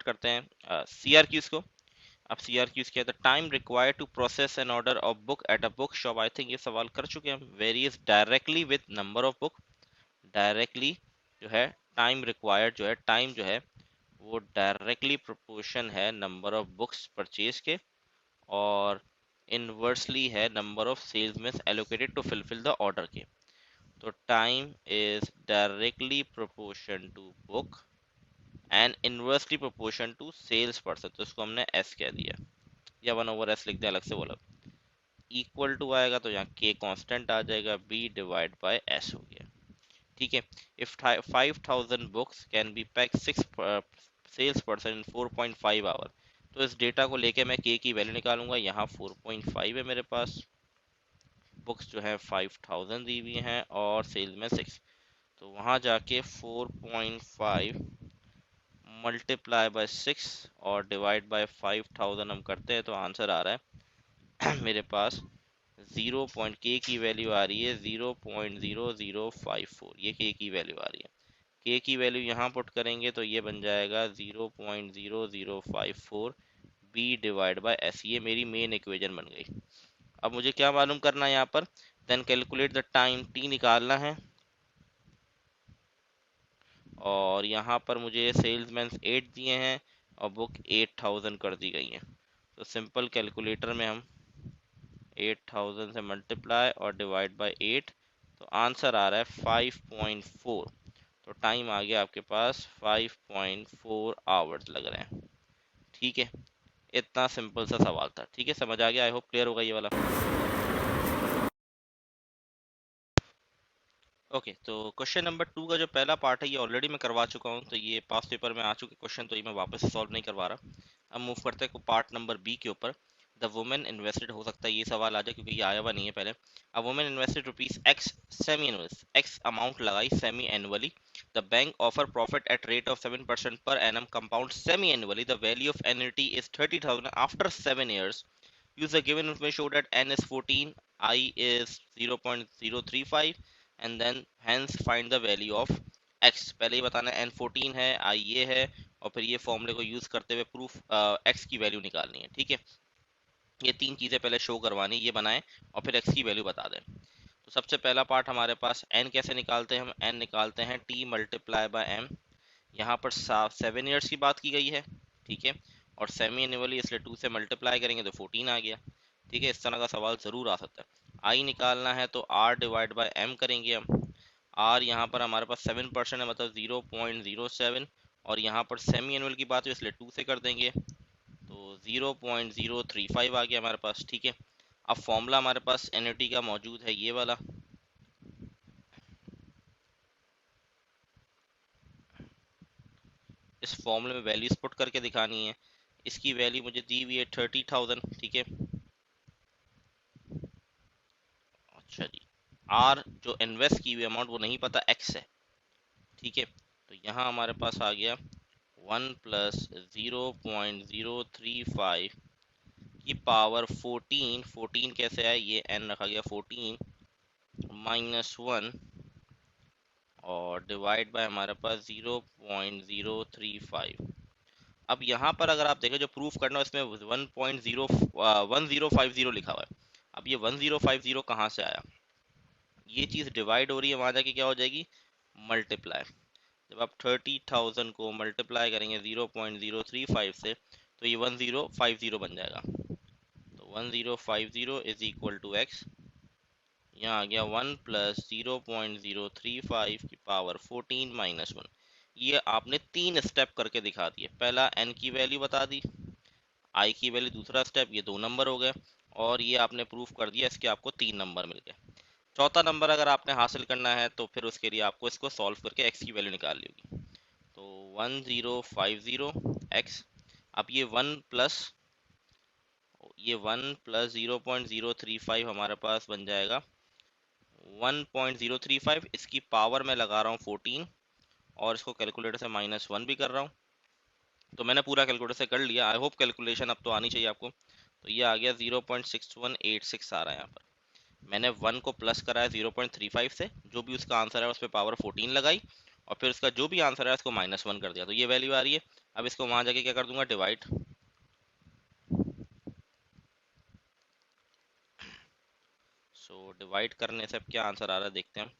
करते हैं सी आर क्यूज को। अब सी आर क्यूज क्या है, time required to process an order of book at a book shop. I think ये सवाल कर चुके हैं हम। Varies directly with number of book, directly जो है टाइम रिक्वायर्ड जो है, टाइम जो है वो डायरेक्टली प्रोपोर्शन है नंबर ऑफ बुक्स परचेज के, और इनवर्सली है number of salesman allocated to fulfil the order के। तो time is directly proportion to book and inversely proportion to sales person, तो इसको हमने एस कह दिया या 1/s लिख दिया अलग से बोला। इक्वल टू आएगा तो यहाँ के कांस्टेंट आ जाएगा, बी डिवाइड बाय एस हो गया। ठीक है, if 5000 books can be pack 6 sales person in 4.5 hour, तो इस डेटा को लेके मैं के की वैल्यू निकालूंगा। यहाँ 4.5 है मेरे पास, बुक्स जो है 5000 दी हुई हैं और सेल्स में 6, तो वहाँ जाके 4.5 मल्टीप्लाई बाय 6 और डिवाइड बाय 5000 हम करते हैं तो आंसर आ रहा है मेरे पास 0 पॉइंट के की वैल्यू आ रही है 0.0054, ये के की वैल्यू आ रही है। के की वैल्यू यहाँ पुट करेंगे तो ये बन जाएगा 0.0054 बी डिवाइड बाय एस, ये मेरी मेन इक्वेशन बन गई। अब मुझे क्या मालूम करना है यहाँ पर, then calculate the time, T निकालना है और यहाँ पर मुझे सेल्समैन 8 दिए हैं और बुक 8000 कर दी गई है। तो सिंपल कैलकुलेटर में हम 8000 से मल्टीप्लाई और डिवाइड बाय 8, तो आंसर आ रहा है 5.4, तो टाइम आ गया आपके पास 5.4 आवर्स लग रहे हैं। ठीक है, इतना सिंपल सा सवाल था। ठीक है, समझ आ गया, आई होप क्लियर होगा ये वाला। ओके, तो क्वेश्चन नंबर 2 का जो पहला पार्ट है ये ऑलरेडी मैं करवा चुका हूँ, तो ये पास पेपर में आ चुके क्वेश्चन, तो ये मैं वापस से सॉल्व नहीं करवा रहा। अब मूव करते हैं पार्ट नंबर बी के ऊपर। द वुमेन इन्वेस्टेड, हो सकता है ये सवाल आ जाए क्योंकि ये आया हुआ नहीं है पहले। A women invested rupees X semi annual, X amount लगाई semi annually, the bank offer profit at rate of 7% per annum compound semi annually, the value of annuity is 30,000 after 7 years. Use the given information show that n is 14, I is 0.035 and then hence find the value of x। पहले ही बताना n 14 है, I ये है और फिर ये फॉर्मूले को यूज करते हुए प्रूफ x की वैल्यू निकालनी है। ठीक है, ये तीन चीजें पहले शो करवानी, ये बनाएं और फिर x की वैल्यू बता दें। तो सबसे पहला पार्ट हमारे पास n कैसे निकालते हैं, हम n निकालते हैं t मल्टीप्लाई बाय m। यहाँ पर 7 ईयर्स की बात की गई है। ठीक है, और सेमी एनुअली इसलिए 2 से मल्टीप्लाई करेंगे तो 14 आ गया। ठीक है, इस तरह का सवाल जरूर आ सकता है। आई निकालना है तो आर डिवाइड बाय एम करेंगे हम। आर यहाँ पर हमारे पास 7% है, मतलब 0.07, और यहाँ पर सेमी एनुअल की बात है इसलिए 2 से कर देंगे तो 0.035 आ गया हमारे पास। ठीक है, अब फॉर्मूला हमारे पास एन्युटी का मौजूद है ये वाला, इस फॉर्मूले में वैल्यूज पुट करके दिखानी है। इसकी वैल्यू मुझे दी हुई है 30,000। ठीक है, अच्छा जी, आर जो इन्वेस्ट की हुई अमाउंट वो नहीं पता, एक्स है। ठीक है, तो यहाँ हमारे पास आ गया 1 प्लस 0.035 की पावर 14, 14 कैसे आया, ये एन रखा गया 14 -1 और डिवाइड बाय हमारे पास 0.035। अब यहाँ पर अगर आप देखें जो प्रूफ करना है इसमें 1050 लिखा हुआ है। अब ये 1050 कहाँ से आया, ये चीज़ डिवाइड हो रही है, वहाँ जाके क्या हो जाएगी, मल्टीप्लाई। जब आप 30,000 को मल्टीप्लाई करेंगे 0.035 से तो ये 1050 बन जाएगा। तो 1050 इज इक्वल टू एक्स, यहाँ आ गया 1 प्लस 0.035 की पावर 14 -1। ये आपने 3 स्टेप करके दिखा दिए। पहला n की वैल्यू बता दी, i की वैल्यू दूसरा स्टेप, ये 2 नंबर हो गए, और ये आपने प्रूफ कर दिया, इसके आपको 3 नंबर मिल गए। चौथा नंबर अगर आपने हासिल करना है तो फिर उसके लिए आपको इसको सॉल्व करके x की वैल्यू निकालनी होगी। तो 1050 x, अब ये 1 प्लस 0.035 हमारे पास बन जाएगा 1.035, इसकी पावर में लगा रहा हूँ 14 और इसको कैलकुलेटर से -1 भी कर रहा हूँ। तो मैंने पूरा कैलकुलेटर से कर लिया, आई होप कैलकुलेशन अब तो आनी चाहिए आपको। तो ये आ गया 0.6186 आ रहा है। यहाँ पर मैंने 1 को प्लस करा है 0.35 से, जो भी उसका आंसर है उस पर पावर 14 लगाई और फिर उसका जो भी आंसर है उसको -1 कर दिया, तो ये वैल्यू आ रही है। अब इसको वहां जाके क्या कर दूंगा, डिवाइड। सो डिवाइड करने से अब क्या आंसर आ रहा है देखते हैं।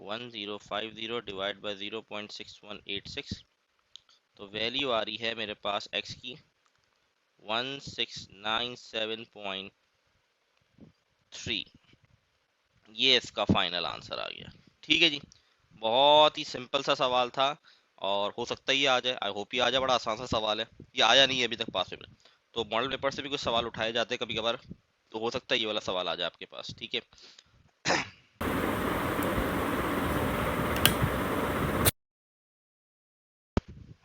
1050 डिवाइड बाई 0.6186, तो वैल्यू आ रही है मेरे पास x की 1697.3। ये इसका फाइनल आंसर आ गया। ठीक है जी, बहुत ही सिंपल सा सवाल था और हो सकता है ये आ जाए, आई होप ये आ जाए। बड़ा आसान सा सवाल है, ये आया नहीं है अभी तक पास पेपर। तो मॉडल पेपर से भी कुछ सवाल उठाए जाते हैं कभी कभार, तो हो सकता है ये वाला सवाल आ जाए आपके पास। ठीक है,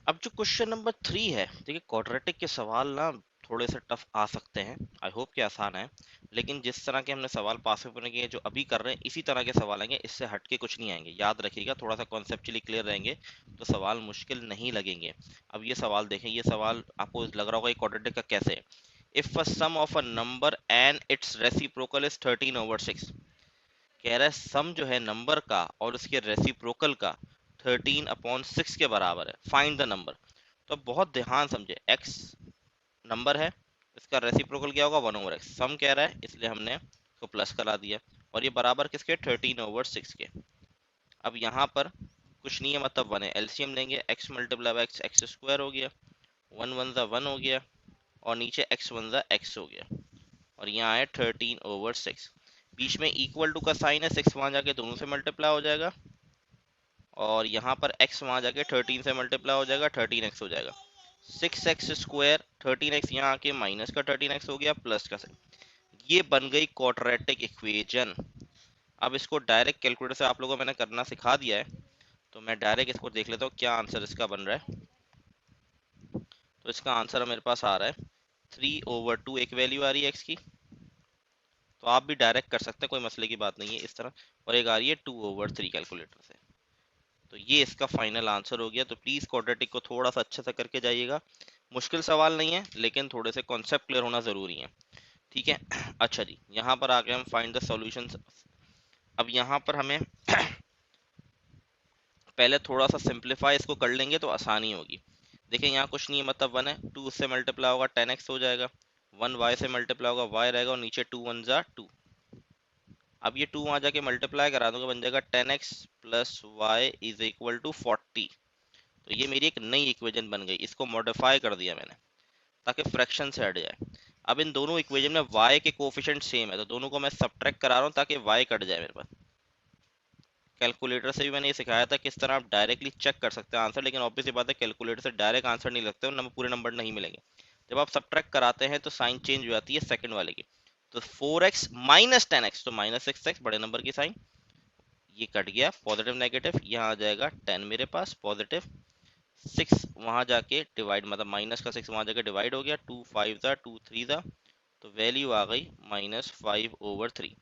अब जो क्वेश्चन नंबर 3 है, देखिए क्वाड्रेटिक के सवाल ना थोड़े से टफ आ सकते हैं, आई होप कि आसान है। लेकिन जिस तरह के हमने सवाल पास पेपर में किए, जो अभी कर रहे हैं, इसी तरह के सवाल आएंगे, इससे हट के कुछ नहीं आएंगे। याद रखिएगा, थोड़ा सा कॉन्सेप्चुअली क्लियर रहेंगे तो सवाल मुश्किल नहीं लगेंगे। अब ये सवाल देखें, ये सवाल आपको लग रहा होगा ये क्वाड्रेटिक का कैसे है। If a sum of a number and its reciprocal is 13/6, कह रहा है सम जो है नंबर का और उसके रेसिप्रोकल का 13/6 के बराबर है, फाइंड द नंबर। तो अब बहुत ध्यान समझे, x नंबर है, इसका रेसिप्रोकल क्या होगा, 1/x। सम कह रहा है इसलिए हमने इसको प्लस करा दिया, और ये बराबर किसके, 13/6 के। अब यहाँ पर कुछ नहीं है, मतलब 1 है, एलसीएम लेंगे, x multiply by x square हो गया, 1 1 ज़ा 1 हो गया, और नीचे x 1 ज़ा x हो गया, और यहाँ है 13/6। बीच में इक्वल टू का साइन है, 6 वहां जाके दोनों से मल्टीप्लाई हो जाएगा, और यहाँ पर x वहां जाके 13 से मल्टीप्लाई हो जाएगा, 13x हो जाएगा। 6x स्क्वायर, 13x यहाँ आके माइनस का 13x हो गया, प्लस का 6। ये बन गई क्वाड्रेटिक इक्वेशन। अब इसको डायरेक्ट कैलकुलेटर से आप लोगों को मैंने करना सिखा दिया है, तो मैं डायरेक्ट इसको देख लेता हूँ क्या आंसर इसका बन रहा है। तो इसका आंसर मेरे पास आ रहा है 3/2, एक वैल्यू आ रही है x की, तो आप भी डायरेक्ट कर सकते हैं, कोई मसले की बात नहीं है इस तरह। और एक आ रही है 2/3 कैलकुलेटर से। तो ये इसका फाइनल आंसर हो गया। तो प्लीज क्वाड्रेटिक को थोड़ा सा अच्छे से करके जाइएगा, मुश्किल सवाल नहीं है, लेकिन थोड़े से कॉन्सेप्ट क्लियर होना जरूरी है। ठीक है, अच्छा जी, यहाँ पर आके हम फाइंड द सॉल्यूशंस। अब यहाँ पर हमें पहले थोड़ा सा सिंप्लीफाई इसको कर लेंगे तो आसानी होगी। देखिए यहाँ कुछ नहीं है, मतलब 1 है, 2 उससे मल्टीप्लाई होगा 10x हो जाएगा, 1 y से मल्टीप्लाई होगा y रहेगा, और नीचे 2 1 ज़ा 2। अब ये 2 वहां जाके मल्टीप्लाई करा दूंगा, बन जाएगा 10x plus Y is equal to 40। तो ये मेरी एक नई इक्वेशन बन गई, इसको मॉडिफाई कर दिया मैंने ताकि फ्रैक्शन से हट जाए। अब इन दोनों इक्वेशन में y के कोफिशिएंट सेम है, तो दोनों को मैं सब्ट्रैक्ट करा रहा हूँ ताकि y कट जाए मेरे पास। कैलकुलेटर से भी मैंने ये सिखाया था किस तरह आप डायरेक्टली चेक कर सकते हैं आंसर, लेकिन ऑब्वियस बात है कैलकुलेटर से डायरेक्ट आंसर नहीं लगते, और पूरे नंबर नहीं मिलेंगे। जब आप सब्ट्रैक्ट कराते हैं तो साइन चेंज हो जाती है सेकंड वाले की। तो 4x माइनस 10x, तो -6x बड़े नंबर की साइन, ये कट गया, पॉजिटिव नेगेटिव, यहाँ आ जाएगा 10 मेरे पास पॉजिटिव, 6 वहां जाके डिवाइड, मतलब माइनस का 6 वहां जाके डिवाइड हो गया, 2 5 ज़ा 2 3 ज़ा, तो वैल्यू आ गई -5/3।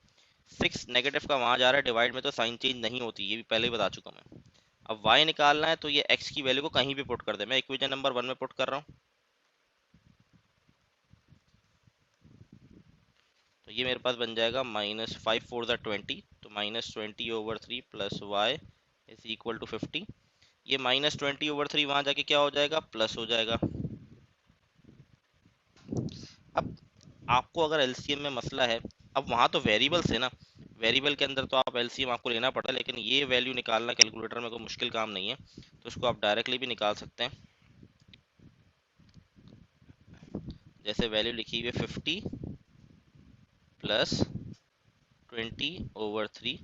6 नेगेटिव का वहां जा रहा है डिवाइड में, तो साइन चेंज नहीं होती, ये भी पहले ही बता चुका मैं। अब y निकालना है, तो ये x की वैल्यू को कहीं भी पुट कर दे, मैं इक्वेशन नंबर 1 में पुट कर रहा हूँ। तो ये मेरे पास बन जाएगा -5 4 ज़ा 20, तो -20/3 plus y is equal to 50। ये -20/3 वहां जाके क्या हो जाएगा, प्लस हो जाएगा। अब आपको अगर एलसीएम में मसला है, अब वहां तो वेरिएबल्स है ना, वेरिएबल के अंदर तो आप एलसीएम आपको लेना पड़ता है, लेकिन ये वैल्यू निकालना कैलकुलेटर में कोई मुश्किल काम नहीं है, तो इसको आप डायरेक्टली भी निकाल सकते हैं। जैसे वैल्यू लिखी हुई है 50 प्लस 20/3,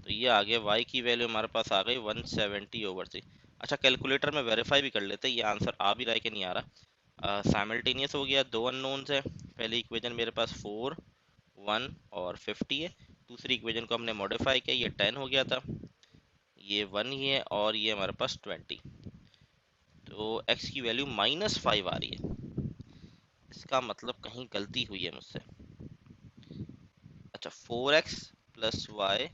तो ये आ गया y की वैल्यू हमारे पास आ गई 170/3। अच्छा, कैलकुलेटर में वेरीफाई भी कर लेते हैं ये आंसर आ भी रहा है कि नहीं आ रहा। साइमल्टेनियस हो गया, दो अननोन्स है। पहली इक्वेशन मेरे पास 4 1 और 50 है, दूसरी इक्वेशन को हमने मॉडिफाई किया, ये 10 हो गया था, ये 1 ही है, और ये हमारे पास 20। तो x की वैल्यू -5 आ रही है, इसका मतलब कहीं गलती हुई है मुझसे। अच्छा, 4x plus Y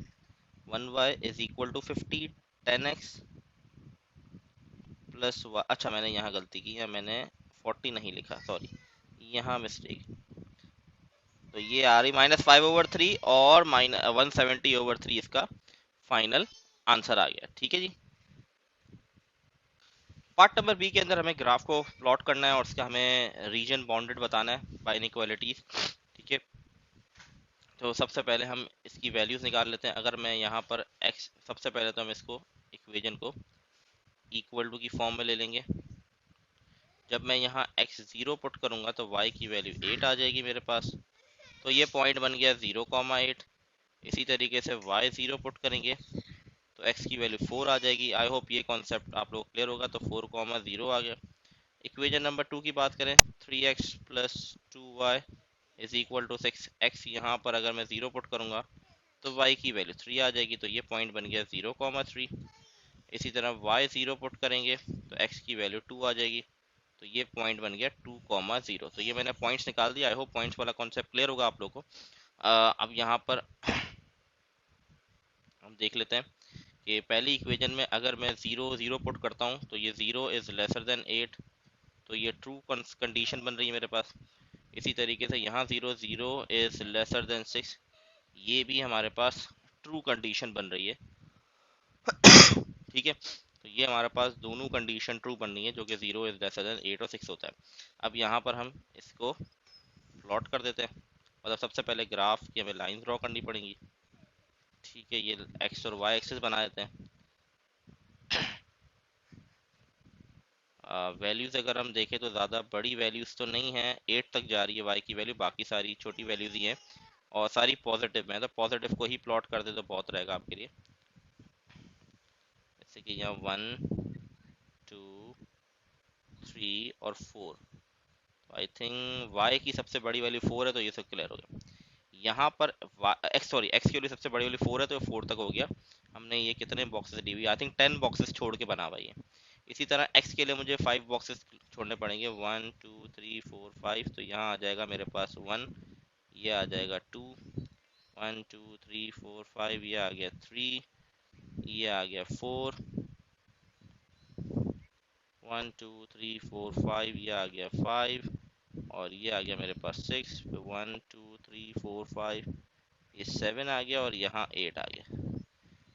1y is equal to 50, 10x plus Y, अच्छा मैंने यहाँ गलती की है, मैंने 40 नहीं लिखा, सॉरी, यहाँ मिस्टेक। तो ये आ रही -5/3 और -170/3, इसका फाइनल आंसर आ गया। ठीक है जी, पार्ट नंबर बी के अंदर हमें ग्राफ को प्लॉट करना है और उसका हमें रीजन बाउंडेड बताना है बाय इनइक्वालिटीज। ठीक है, तो सबसे पहले हम इसकी वैल्यूज निकाल लेते हैं। अगर मैं यहाँ पर x, सबसे पहले तो हम इसको इक्वेशन को इक्वल टू की फॉर्म में ले लेंगे। जब मैं यहाँ x0 पुट करूंगा तो y की वैल्यू 8 आ जाएगी मेरे पास, तो ये पॉइंट बन गया 0,8। इसी तरीके से y 0 पुट करेंगे तो x की वैल्यू 4 आ जाएगी। आई होप ये कॉन्सेप्ट आप लोग क्लियर होगा। तो 4,0 आ गया। इक्वेशन नंबर 2 की बात करें, 3x plus 2y is equal to 6x। यहाँ पर अगर मैं 0 पुट करूँगा तो y की वैल्यू 3 आ जाएगी, तो ये पॉइंट बन गया 0,3। इसी तरह y 0 पुट करेंगे तो x की वैल्यू 2 आ जाएगी, तो ये पॉइंट बन गया 2,0। तो ये मैंने पॉइंट्स निकाल दिया। आई होप पॉइंट्स वाला कॉन्सेप्ट क्लियर होगा आप लोग को। अब यहाँ पर हम देख लेते हैं कि पहली इक्वेशन में अगर मैं 0 0 पुट करता हूँ तो ये 0 इज़ लेसर देन 8, तो ये ट्रू कंडीशन बन रही है मेरे पास। इसी तरीके से यहाँ 0 0 इज़ लेसर देन 6, ये भी हमारे पास ट्रू कंडीशन बन रही है। ठीक है, तो ये हमारे पास दोनों कंडीशन ट्रू बन रही है, जो कि 0 इज़ लेसर देन 8 और 6 होता है। अब यहाँ पर हम इसको प्लॉट कर देते हैं। मतलब सबसे पहले ग्राफ की हमें लाइन ड्रॉ करनी पड़ेगी। ठीक है, ये एक्स और वाई एक्सिस बना देते हैं। वैल्यूज़ अगर हम देखें तो ज़्यादा बड़ी वैल्यूज़ तो नहीं है, 8 तक जा रही है वाई की वैल्यू, बाकी सारी छोटी वैल्यूज़ ही हैं और सारी पॉजिटिव में है। तो पॉजिटिव को ही प्लॉट कर दे तो बहुत रहेगा आपके लिए। जैसे कि यहाँ 1 2 3 और 4, आई थिंक y की सबसे बड़ी वैल्यू 4 है, तो ये सब क्लियर हो गया। यहाँ पर एक्स की वैल्यू सबसे बड़ी वैल्यू 4 है, तो 4 तक हो गया। हमने ये कितने बॉक्सेस दी हुई, आई थिंक 10 बॉक्सेस छोड़ के बना हुआ है। इसी तरह x के लिए मुझे 5 बॉक्सेस छोड़ने पड़ेंगे, 1 2 3 4 5। तो यहाँ आ जाएगा मेरे पास 1, ये आ जाएगा 2, 1 2 3 4 5, ये आ गया 3, ये आ गया 4, 1 2 3 4 5, ये आ गया 5, और ये आ गया मेरे पास 6, 1 2 3 4 5, ये 7 आ गया और यहाँ 8 आ गया।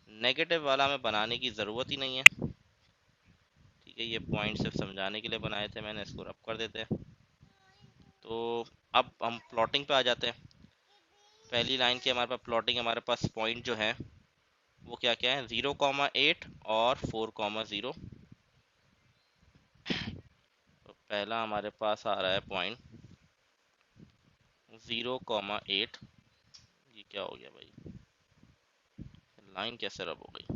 नेगेटिव वाला हमें बनाने की ज़रूरत ही नहीं है। ठीक है, ये पॉइंट सिर्फ समझाने के लिए बनाए थे मैंने, इसको रब कर देते हैं। तो अब हम प्लॉटिंग पे आ जाते हैं। पहली लाइन की हमारे पास प्लॉटिंग, हमारे पास पॉइंट जो है वो क्या क्या है, 0,8 और 4,0। तो पहला हमारे पास आ रहा है पॉइंट 0,8। ये क्या हो गया भाई, लाइन कैसे रब हो गई।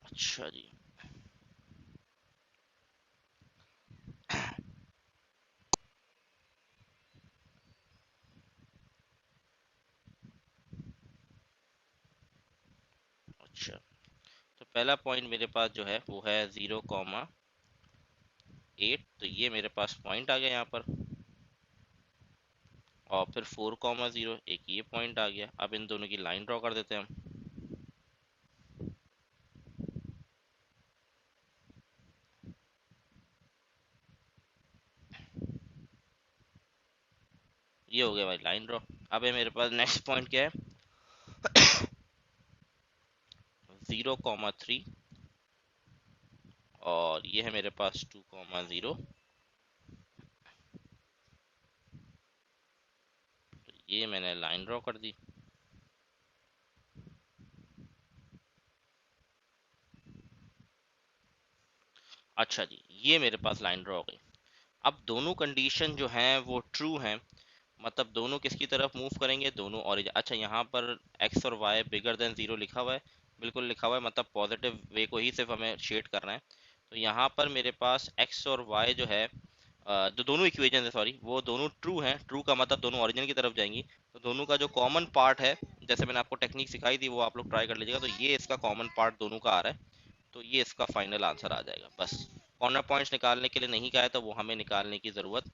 अच्छा जी, अच्छा। तो पहला पॉइंट मेरे पास जो है वो है 0,8, तो ये मेरे पास पॉइंट आ गया यहाँ पर। और फिर 4,0 एक ये पॉइंट आ गया। अब इन दोनों की लाइन ड्रॉ कर देते हैं हम। ये हो गया भाई लाइन ड्रॉ। अब है मेरे पास नेक्स्ट पॉइंट क्या है, 0,3, और ये है मेरे पास 2,0। तो ये मैंने लाइन ड्रॉ कर दी। अच्छा जी, ये मेरे पास लाइन ड्रॉ हो गई। अब दोनों कंडीशन जो हैं वो ट्रू हैं, मतलब दोनों किसकी तरफ मूव करेंगे, दोनों ओरिजिन। अच्छा, यहाँ पर x और y बिगर देन 0 लिखा हुआ है, बिल्कुल लिखा हुआ है, मतलब पॉजिटिव वे को ही सिर्फ हमें शेड करना है। तो यहाँ पर मेरे पास x और y जो है, जो दोनों इक्वेशन है सॉरी, वो दोनों ट्रू हैं। ट्रू का मतलब दोनों ओरिजिन की तरफ जाएंगी। तो दोनों का जो कॉमन पार्ट है, जैसे मैंने आपको टेक्निक सिखाई थी वो आप लोग ट्राई कर लीजिएगा, तो ये इसका कॉमन पार्ट दोनों का आ रहा है। तो ये इसका फाइनल आंसर आ जाएगा। बस कॉर्नर पॉइंट्स निकालने के लिए नहीं कहा है, तो वो हमें निकालने की ज़रूरत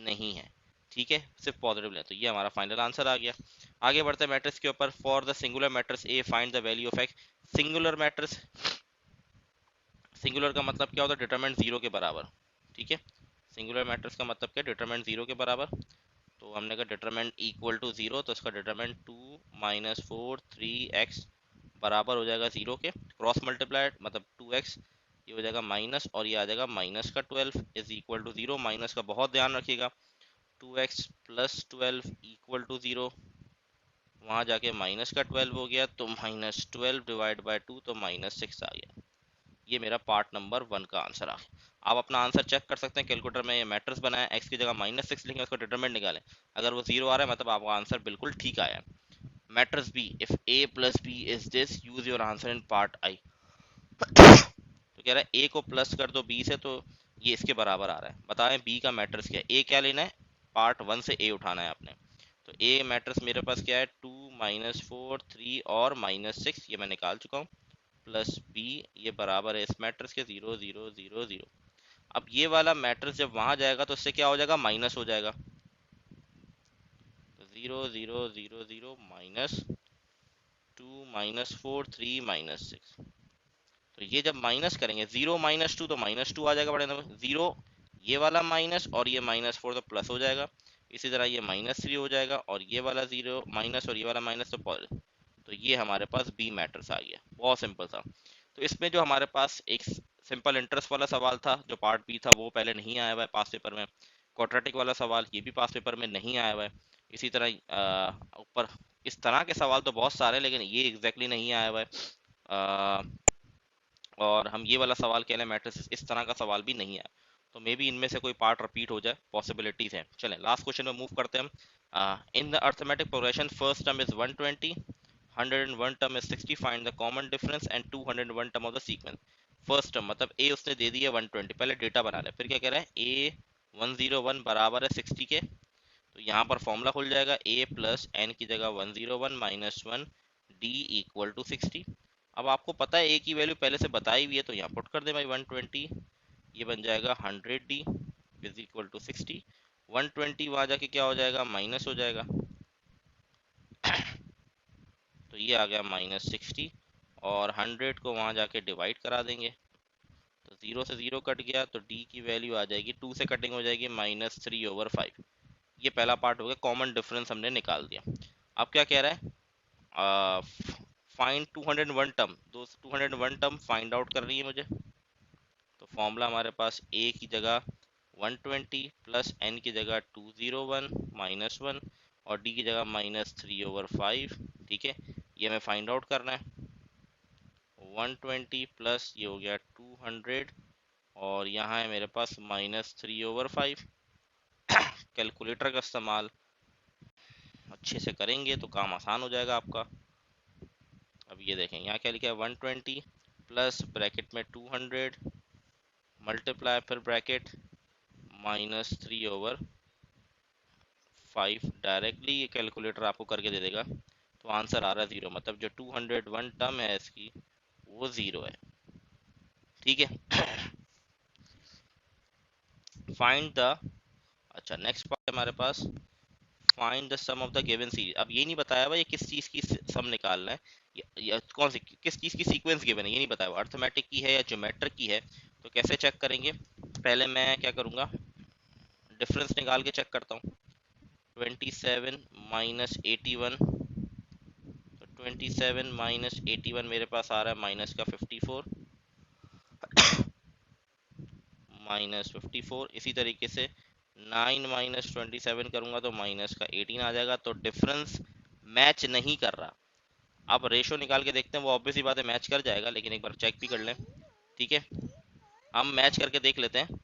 नहीं है। ठीक है, सिर्फ पॉजिटिव ले। तो ये हमारा फाइनल आंसर आ गया। आगे बढ़ते हैं मैट्रिक्स के ऊपर। For the singular matrix A find the value of x. Singular matrix, singular का मतलब क्या होता है, डिटरमिनेंट 0 के बराबर। ठीक है, सिंगुलर मैट्रिक्स का मतलब क्या, डिटरमिनेंट 0 के बराबर। तो हमने कहा डिटरमिनेंट इक्वल टू 0, तो इसका डिटरमिनेंट 2 माइनस 4 3x बराबर हो जाएगा 0 के। क्रॉस मल्टीप्लाइड मतलब 2x, ये हो जाएगा माइनस, और ये आ जाएगा माइनस का 12 इज इक्वल टू 0। माइनस का बहुत ध्यान रखिएगा। 2x प्लस 12 इक्वल टू 0, वहाँ जाके माइनस का 12 हो गया, तो माइनस 12 डिवाइड बाई 2, तो माइनस 6 आ गया। ये मेरा पार्ट नंबर 1 का आंसर आ गया। आप अपना आंसर चेक कर सकते हैं कैलकुलेटर में। ये मैट्रिक्स बनाया, एक्स की जगह -6 लिखें, उसका डिटरमिनेंट निकालें। अगर वो 0 आ रहा है मतलब आपका आंसर बिल्कुल ठीक आया है। Matrix B if A plus B is this use your answer in part I. तो कह रहा है ए को प्लस कर दो बी से तो ये इसके बराबर आ रहा है। बताएं बी का मैट्रिक्स क्या है। ए क्या लेना है, पार्ट वन से ए उठाना है आपने। तो ए मैट्रिक्स मेरे पास क्या है, 2 -4 3 और -6, ये मैं निकाल चुका हूँ। प्लस बी ये बराबर है इस मैट्रिक्स के 0 0 0 0। अब ये वाला मैट्रिक्स जब वहां जाएगा तो इससे क्या हो जाएगा, माइनस हो जाएगा। तो 0 0 0 0 -2 -4 3 -6। तो ये जब माइनस करेंगे 0 -2 तो -2 आ जाएगा बड़े नंबर, जीरो ये वाला माइनस और ये -4 तो प्लस हो जाएगा। इसी तरह ये -3 हो जाएगा और ये वाला जीरो माइनस और ये वाला माइनस तो पॉजिटिव। तो ये हमारे पास बी मैट्रिक्स आ गया, बहुत सिंपल था। तो इसमें जो हमारे पास एक सिंपल इंटरेस्ट वाला सवाल था जो पार्ट बी था वो पहले नहीं आया हुआ है पास पेपर में। क्वाड्रेटिक वाला सवाल ये भी पास पेपर में नहीं आया हुआ है। इसी तरह ऊपर इस तरह के सवाल तो बहुत सारे हैं लेकिन ये एग्जैक्टली नहीं आया हुआ है। और हम ये वाला सवाल कह रहे हैं मैट्रिक्स, इस तरह का सवाल भी नहीं है। तो मे बी इनमें से कोई पार्ट रिपीट हो जाए, पॉसिबिलिटीज हैं। चलें लास्ट क्वेश्चन में मूव करते हैं हम। In the arithmetic progression first term is 120, 101 term is 60, find the common difference and 201 term of the sequence. First term मतलब ए उसने दे दिया 120, पहले डेटा बना ले, फिर क्या कह रहा है ए 101 बराबर है 60 के। तो यहाँ पर फॉर्मूला खुल जाएगा, ए प्लस एन की जगह 101 -1 डी इक्वल टू 60। अब आपको पता है ए की वैल्यू पहले से बताई हुई है तो यहाँ पुट कर दे भाई 120, ये बन जाएगा 100 डी इज इक्वल टू 60। 120 वहाँ जाके क्या हो जाएगा, माइनस हो जाएगा। तो ये आ गया -60 और 100 को वहाँ जाके डिवाइड करा देंगे तो 0 से 0 कट गया तो डी की वैल्यू आ जाएगी, 2 से कटिंग हो जाएगी -3/5। ये पहला पार्ट हो गया, कॉमन डिफरेंस हमने निकाल दिया। अब क्या कह रहा है, फाइंड 201 टर्म, दो 201 टर्म फाइंड आउट कर रही है मुझे। तो फॉर्मूला हमारे पास ए की जगह 120 प्लस एन की जगह 201 -1 और डी की जगह -3/5। ठीक है, ये हमें फाइंड आउट करना है। 120 प्लस ये हो गया 200 और यहाँ है मेरे पास -3/5। कैलकुलेटर का इस्तेमाल अच्छे से करेंगे तो काम आसान हो जाएगा आपका। अब ये देखें यहाँ क्या लिखा है, 120 प्लस ब्रैकेट में 200 मल्टीप्लाई फिर ब्रैकेट -3/5। डायरेक्टली ये कैलकुलेटर आपको करके दे देगा तो आंसर आ रहा है 0, मतलब जो 201 टर्म है इसकी वो 0 है। ठीक है। फाइंड द, अच्छा नेक्स्ट पार्ट है हमारे पास, find the sum of the given series. अब ये नहीं बताया हुआ ये किस चीज़ की सम निकालना है, या कौन सी किस चीज़ की सीक्वेंस गिवन है ये नहीं बताया हुआ, अर्थमेटिक की है या ज्योमेट्रिक की है। तो कैसे चेक करेंगे, पहले मैं क्या करूँगा, डिफरेंस निकाल के चेक करता हूँ। 27 -81, तो 27 -81 मेरे पास आ रहा है माइनस का 54, -54। इसी तरीके से 9 -27 करूंगा तो माइनस का 18 आ जाएगा। तो डिफरेंस मैच नहीं कर रहा। अब रेशो निकाल के देखते हैं, वो ऑब्वियस ही बात है मैच कर जाएगा, लेकिन एक बार चेक भी कर लें। ठीक है, हम मैच करके देख लेते हैं।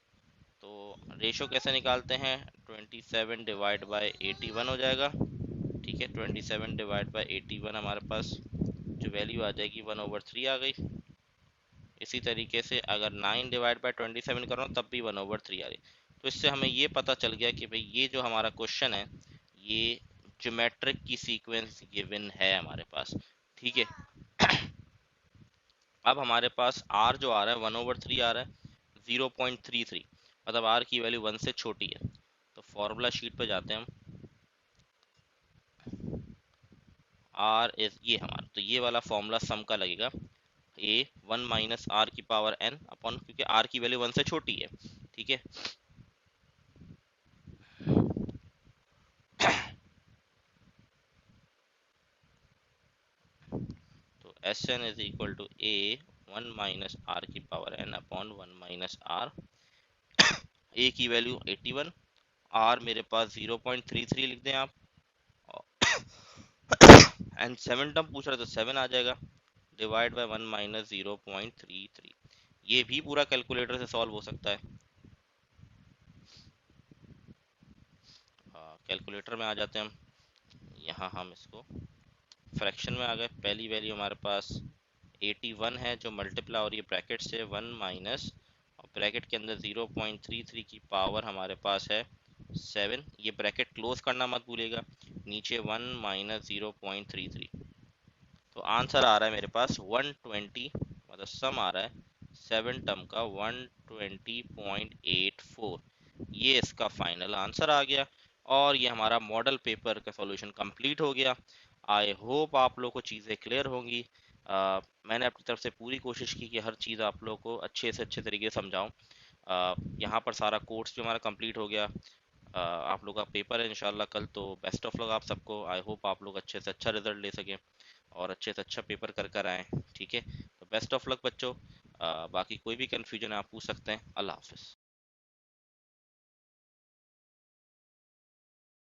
तो रेशो कैसे निकालते हैं, 27 डिवाइड बाई 81 हो जाएगा। ठीक है, 27 डिवाइड बाई 81 हमारे पास जो वैल्यू आ जाएगी 1/3 आ गई। इसी तरीके से अगर 9 डिवाइड बाई 27 करो तब भी 1/3 आ रही। तो इससे हमें ये पता चल गया कि भाई ये जो हमारा क्वेश्चन है ये ज्योमेट्रिक की सीक्वेंस गिवन है हमारे पास। ठीक है। अब हमारे पास r जो आ रहा है 1/3 आ रहा है 0.33, मतलब r की वैल्यू 1 से छोटी है। तो फॉर्मूला शीट पे जाते हैं हम, r इज ये हमारा, तो ये वाला फॉर्मूला सम का लगेगा, a 1 - r की पावर n अपॉन, क्योंकि r की वैल्यू 1 से छोटी है। ठीक है, तो S N is equal to A 1 - r की power n upon 1 - r। a की वैल्यू 81, r मेरे पास 0.33 लिख दें आप, एंड 7 टर्म पूछ रहा है तो 7 आ जाएगा, डिवाइड बाय 1 - 0.33। ये भी पूरा कैलकुलेटर से सॉल्व हो सकता है। कैलकुलेटर में आ जाते हैं हम, यहाँ हम इसको फ्रैक्शन में आ गए। पहली वैल्यू हमारे पास 81 है जो मल्टीप्लाई और ये ब्रैकेट से 1 माइनस और ब्रैकेट के अंदर 0.33 की पावर हमारे पास है 7। ये ब्रैकेट क्लोज करना मत भूलिएगा। नीचे 1 माइनस 0.33, तो आंसर आ रहा है मेरे पास 120, मतलब सम आ रहा है 7 टर्म का 120.84। ये इसका फाइनल आंसर आ गया और ये हमारा मॉडल पेपर का सॉल्यूशन कंप्लीट हो गया। आई होप आप लोग को चीज़ें क्लियर होंगी। मैंने अपनी तरफ से पूरी कोशिश की कि हर चीज़ आप लोग को अच्छे से अच्छे तरीके से समझाऊँ। यहाँ पर सारा कोर्स भी हमारा कंप्लीट हो गया। आप लोग का पेपर है इंशाल्लाह कल, तो बेस्ट ऑफ लक आप सबको। आई होप आप लोग अच्छे से अच्छा रिजल्ट ले सकें और अच्छे से अच्छा पेपर कर कर आएँ। ठीक है, तो बेस्ट ऑफ लक बच्चों। बाकी कोई भी कन्फ्यूजन है आप पूछ सकते हैं। अल्लाह हाफिज़।